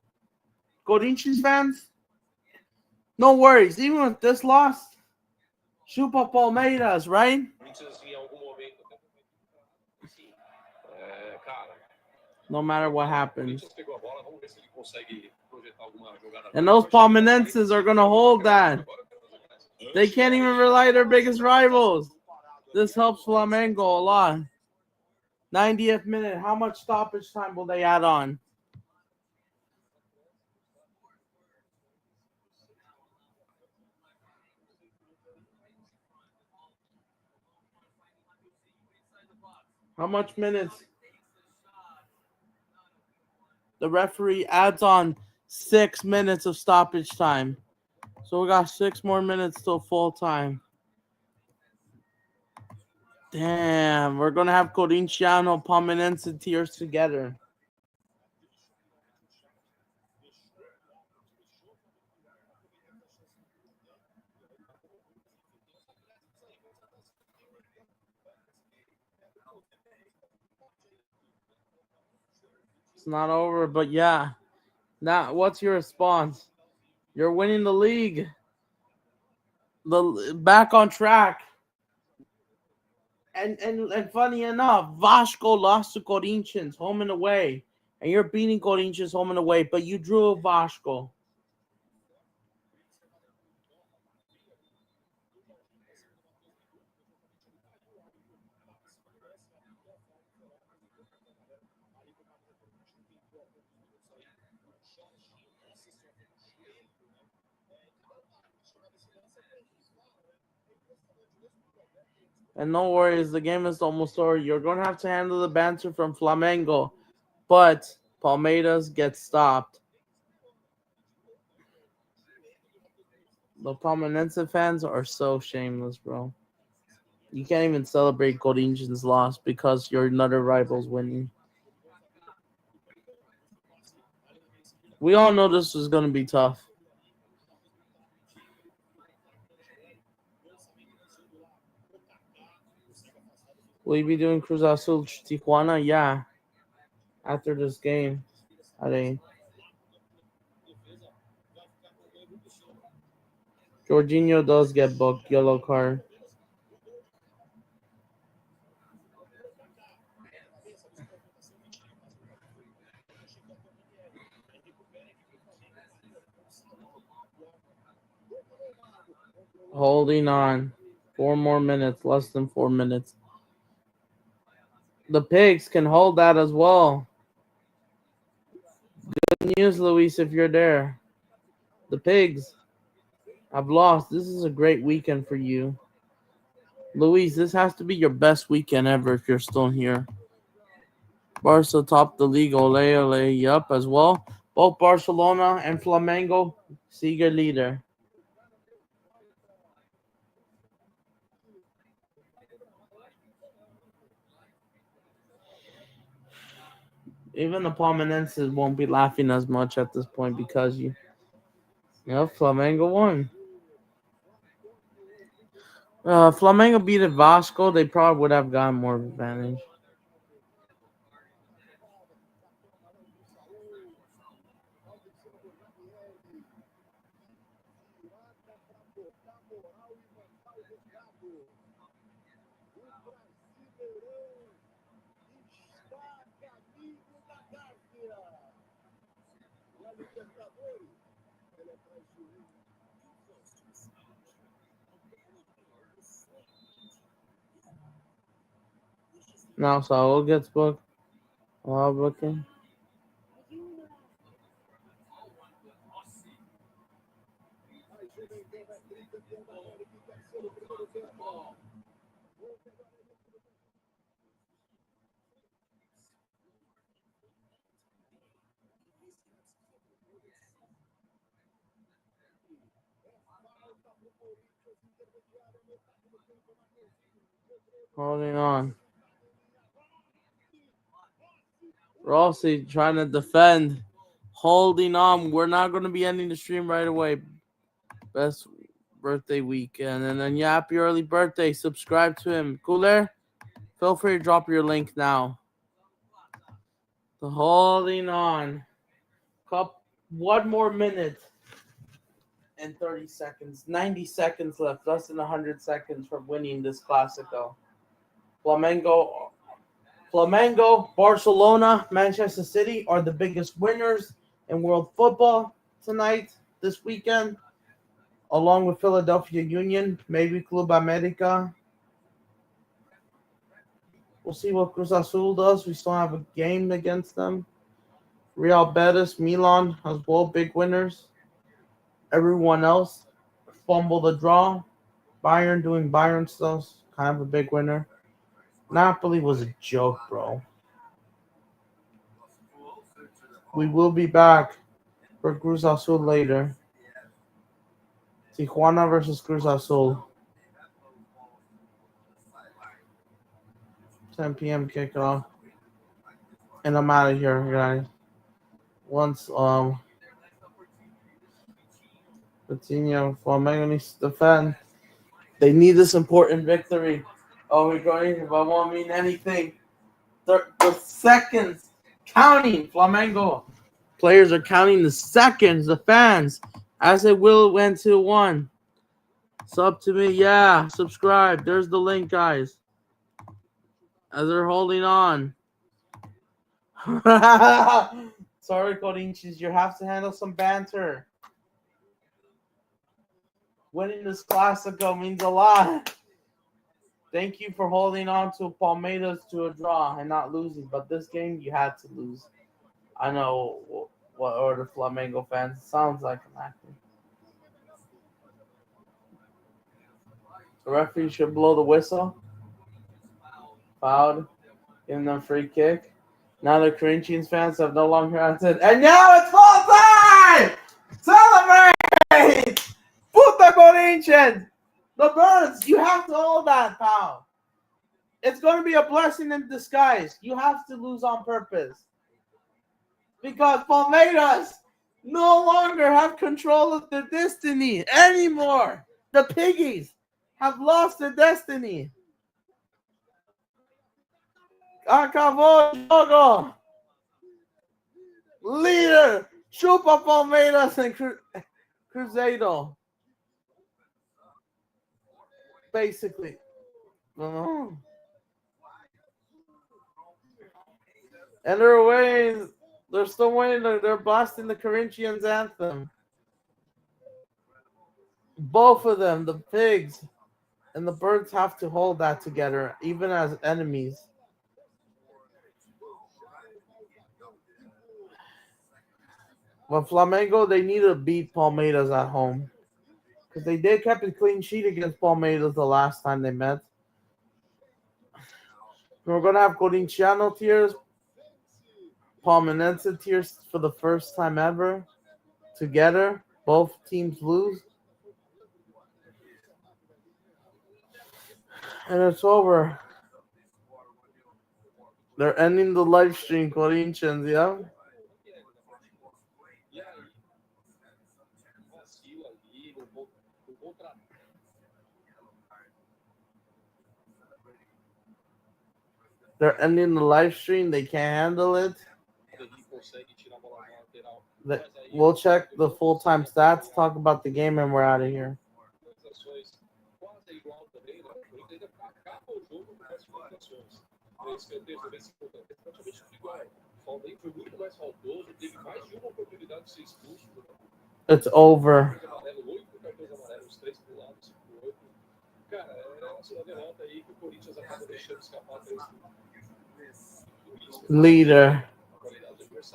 no worries. Even with this loss, chupa Palmeiras, right? No matter what happens. And those Palmeirenses are going to hold that. They can't even rely on their biggest rivals. This helps Flamengo a lot. 90th minute. How much stoppage time will they add on? How much minutes? The referee adds on 6 minutes of stoppage time. So we got 6 more minutes till full time. Damn, we're going to have Corintiano, Palmeirense tears together. It's not over, but yeah. Now, what's your response? You're winning the league. Back on track. And funny enough, Vasco lost to Corinthians home and away. And you're beating Corinthians home and away, but you drew a Vasco. And no worries, the game is almost over. You're going to have to handle the banter from Flamengo. But Palmeiras gets stopped. The Palmeirense fans are so shameless, bro. You can't even celebrate Corinthians' loss because your another rival's winning. We all know this was going to be tough. Will you be doing Cruz Azul Tijuana? Yeah. After this game. I think. Jorginho does get booked. Yellow card. Holding on. 4 more minutes. Less than 4 minutes. The Pigs can hold that as well. Good news, Luis, if you're there. The Pigs have lost. This is a great weekend for you. Luis, this has to be your best weekend ever if you're still here. Barca top the league. Ole, ole, yup, as well. Both Barcelona and Flamengo, Sieger leader. Even the Palmeirenses won't be laughing as much at this point because Flamengo won. Flamengo beat Vasco, they probably would have gotten more advantage. Now Saul gets booked. Booking. Holding on. Rossi trying to defend. Holding on. We're not going to be ending the stream right away. Best birthday weekend. And then, happy early birthday. Subscribe to him. Cooler, feel free to drop your link now. The holding on. 1 more minute and 30 seconds. 90 seconds left. Less than 100 seconds from winning this Clasico. Flamengo, Barcelona, Manchester City are the biggest winners in world football tonight, this weekend, along with Philadelphia Union, maybe Club America. We'll see what Cruz Azul does. We still have a game against them. Real Betis, Milan as well, big winners. Everyone else fumble the draw. Bayern doing Bayern stuff, kind of a big winner. Napoli was a joke, bro. We will be back for Cruz Azul later. Tijuana versus Cruz Azul. 10 p.m. kickoff. And I'm out of here, guys. Once Coutinho, Flamengo needs to defend. They need this important victory. Oh, we're going. If I won't mean anything, the seconds counting. Flamengo players are counting the seconds. The fans, as it will went to 1. Sub to me, yeah. Subscribe. There's the link, guys. as they're holding on. Sorry, Corinthians, you have to handle some banter. Winning this Clasico means a lot. Thank you for holding on to Palmeiras to a draw and not losing, but this game you had to lose. I know what order Flamengo fans sounds like I'm acting. The referee should blow the whistle. Fouled. Giving them free kick. Now the Corinthians fans have no longer answered. And now it's full time! Celebrate! Puta Corinthians! The Birds, you have to hold that, pal. It's going to be a blessing in disguise. You have to lose on purpose. Because Palmeiras no longer have control of their destiny anymore. The Piggies have lost their destiny. Acabou o jogo. Líder, chupa Palmeiras and Cruzeiro. Basically. And they're away. They're still waiting. They're blasting the Corinthians anthem. Both of them, the Pigs and the Birds, have to hold that together, even as enemies. But Flamengo, they need to beat Palmeiras at home. Because they did keep a clean sheet against Palmeiras the last time they met. We're going to have Corintiano tears, Palmeirense tears for the first time ever. Together, both teams lose. And it's over. They're ending the live stream, Corinthians, yeah? They're ending the live stream. They can't handle it. We'll check the full-time stats, talk about the game, and we're out of here. It's over. Leader.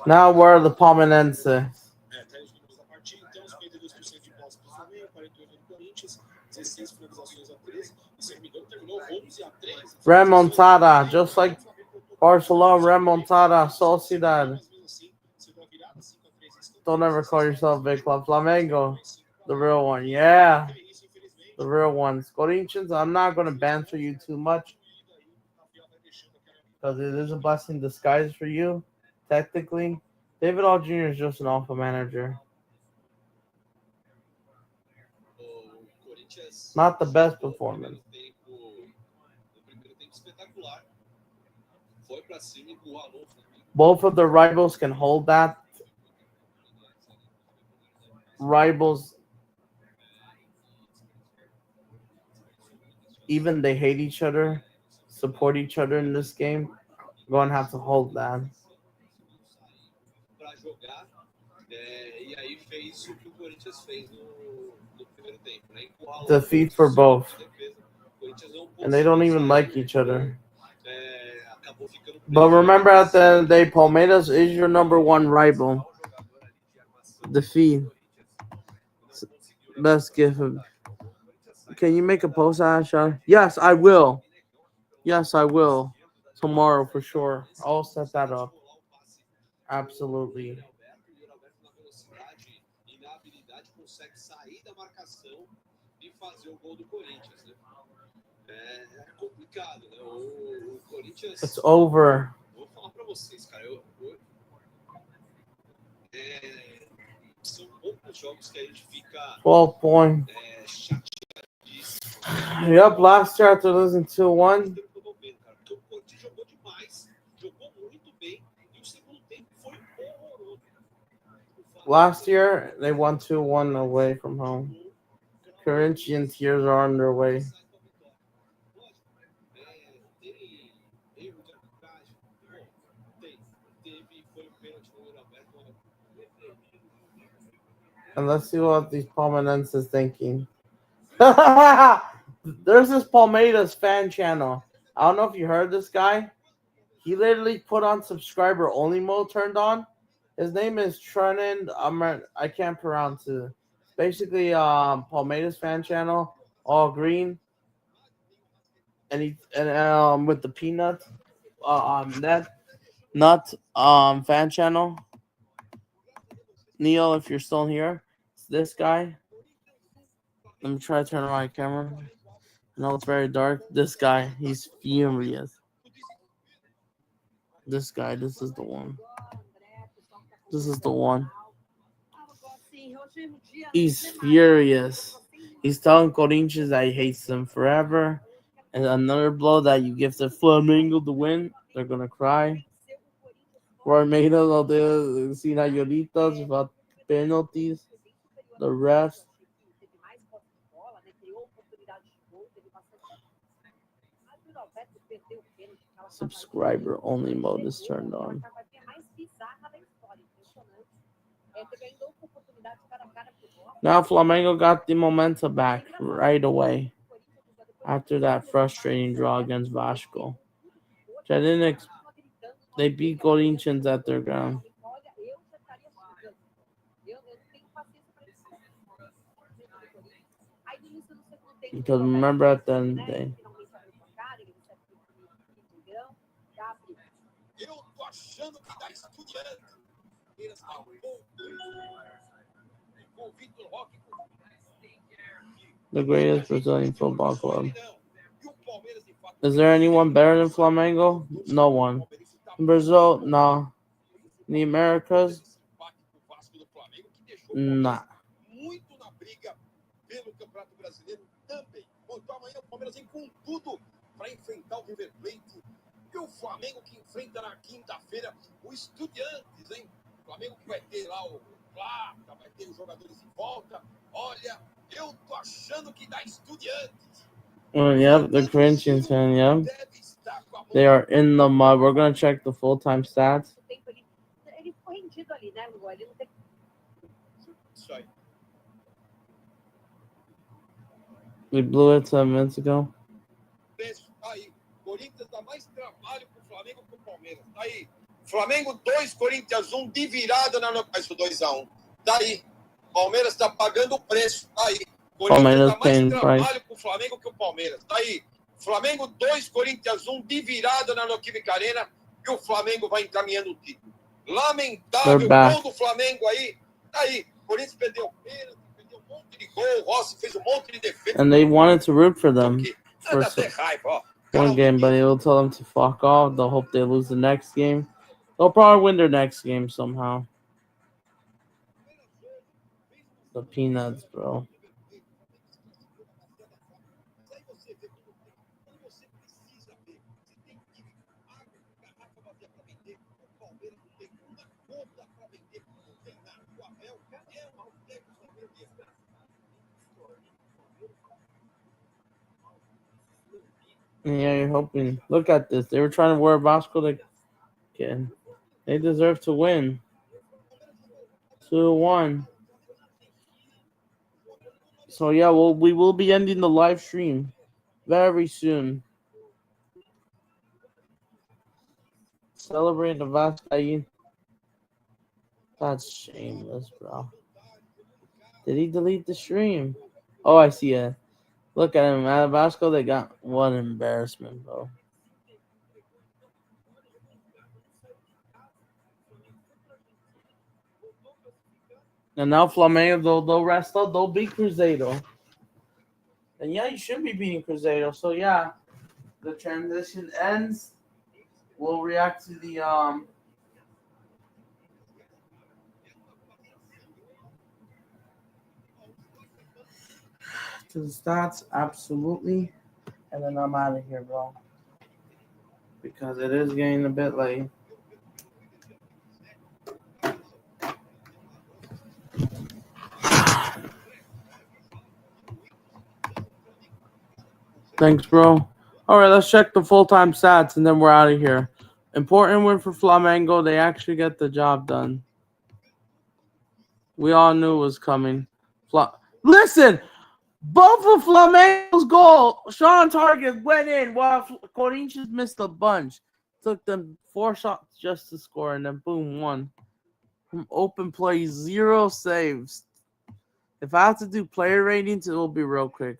Now we're the Palmeirense. Tá aí os números da partida, então, 52% de posse para o Flamengo, 48% do Corinthians, 16 finalizações a 13, e se não me engano, terminou 11 a 3. Remontada, just like Barcelona, remontada, Sociedad. Don't ever call yourself Big Club. Flamengo, the real one. Yeah, the real ones. Corinthians, I'm not going to banter you too much because it is a blessing in disguise for you, technically. David All Jr. is just an alpha manager. Not the best performance. Both of the rivals can hold that. Rivals, even they hate each other, support each other in this game, going to have to hold that. Defeat for both. And they don't even like each other. But remember, at the end of the day, Palmeiras is your number one rival. Defeat. Let's give him. Can you make a post, Asha? Yes, I will. Yes, I will. Tomorrow for sure. I'll set that up. Absolutely. It's over. 12 points. Yep, last year after losing 2-1. Last year, they won 2-1 away from home. Corinthians tears are on their way. And let's see what these Palmeirenses is thinking. There's this Palmeiras fan channel. I don't know if you heard this guy. He literally put on subscriber only mode turned on. His name is Trenin. I can't pronounce it. Basically, Palmeiras fan channel, all green, and with the peanuts, nut fan channel. Neil, if you're still here, it's this guy. Let me try to turn on my camera. I know it's very dark. This guy, he's furious. This guy, this is the one. This is the one. He's furious. He's telling Corinthians that he hates them forever. And another blow that you give to Flamnego to win, they're gonna cry. Formados all the sinayoritas about penalties. The refs. Subscriber only mode is turned on. Now Flamengo got the momentum back right away after that frustrating draw against Vasco. They beat Corithains at their ground. Because remember at the end of the day. The greatest Brazilian football club. Is there anyone better than Flamengo? No one. In Brazil, no. In the Americas, nah. E o Flamengo que enfrenta na quinta-feira o Estudiantes, hein? O Flamengo que vai ter lá o Plata, vai ter os jogadores de volta. Olha, eu tô achando que dá Estudiantes. Yep, the Corinthians fan, yep. They are in the mud. We're going to check the full-time stats. We blew it 7 minutes ago. Corinthians dá mais trabalho pro Flamengo que o Palmeiras. Tá aí. Flamengo 2, Corinthians 1, de virada na isso 2-1. Tá aí. Palmeiras tá pagando o preço. Tá aí. Corinthians dá mais trabalho pro Flamengo que o Palmeiras. Tá aí. Flamengo 2, Corinthians 1, de virada na Neoquímica Arena, e o Flamengo vai encaminhando o título. Lamentável gol do Flamengo aí. Tá aí. Corinthians perdeu o pênalti, perdeu um monte de gol. Rossi fez um monte de defesa. And they wanted to root for them. For one game, but it will tell them to fuck off. They'll hope they lose the next game. They'll probably win their next game somehow. The peanuts, bro. Yeah, you're hoping. Look at this. They were trying to wear Vasco again. They deserve to win. 2-1. So yeah, we will be ending the live stream very soon. Celebrating the Vasco. That's shameless, bro. Did he delete the stream? Oh, I see it. Look at him. At Vasco, they got one embarrassment, bro. And now Flamengo, they'll rest up. They'll beat Cruzeiro. And yeah, you should be beating Cruzeiro. So yeah, the transition ends. We'll react to the stats, absolutely. And then I'm out of here, bro. Because it is getting a bit late. Thanks, bro. All right, let's check the full-time stats, and then we're out of here. Important win for Flamengo. They actually get the job done. We all knew it was coming. Listen, both of Flamengo's goal, Sean Target went in while Corinthians missed a bunch. Took them 4 shots just to score, and then boom, 1. From open play, 0 saves. If I have to do player ratings, it will be real quick.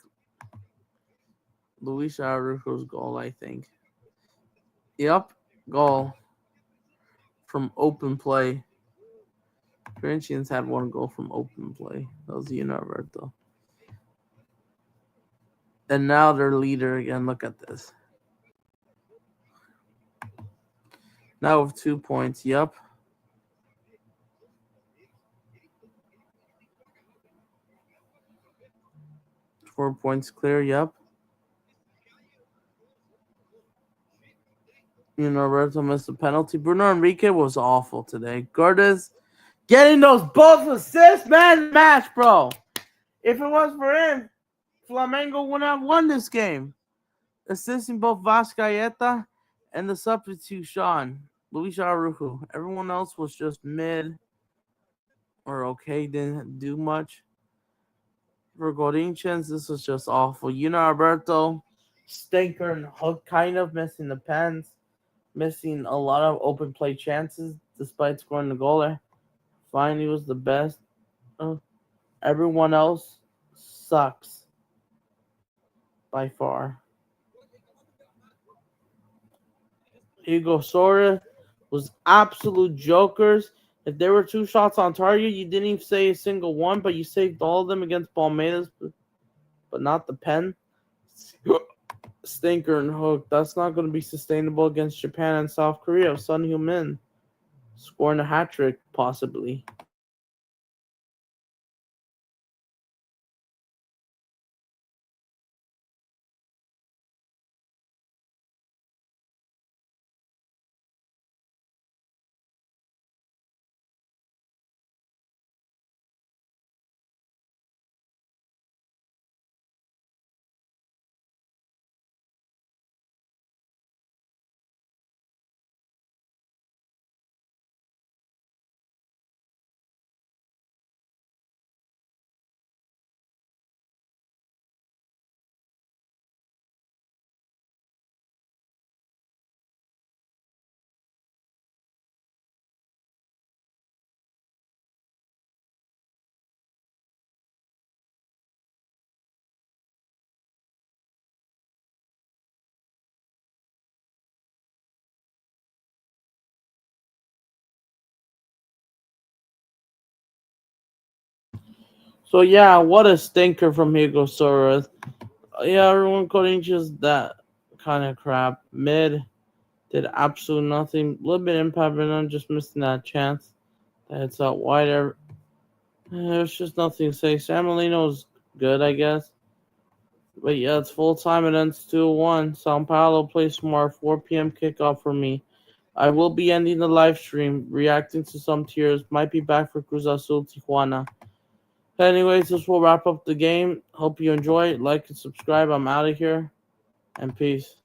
Luis Araujo's goal, I think. Yep, goal from open play. Corinthians had 1 goal from open play. That was Univerto. And now their leader again. Look at this. Now with 2 points. Yep. Four points clear. Yep. Roberto missed a penalty. Bruno Enrique was awful today. Gordes getting those both assists, man. Match, bro. If it was for him, Flamengo would have won this game. Assisting both Vascaeta and the substitute Sean, Luis Araujo. Everyone else was just mid or okay, didn't do much. For Corinthians, this was just awful. Alberto, stinker and hook, kind of missing the pens, missing a lot of open play chances despite scoring the goal there. Fine, he was the best. Everyone else sucks by far. Hugo Soria was absolute jokers. If there were 2 shots on target, you didn't even save a single one, but you saved all of them against Palmeiras, but not the pen. Stinker and hook. That's not going to be sustainable against Japan and South Korea. Son Heung-min scoring a hat trick, possibly. So, yeah, what a stinker from Hugo Soros. Yeah, everyone Corinthians, that kind of crap. Mid did absolutely nothing. A little bit impact, but just missing that chance. It's out wide. There's just nothing to say. San Marino's good, I guess. But yeah, it's full time. It ends 2-1. Sao Paulo plays tomorrow, 4 p.m. kickoff for me. I will be ending the live stream, reacting to some tears. Might be back for Cruz Azul Tijuana. Anyways, this will wrap up the game. Hope you enjoy. Like and subscribe. I'm out of here. And peace.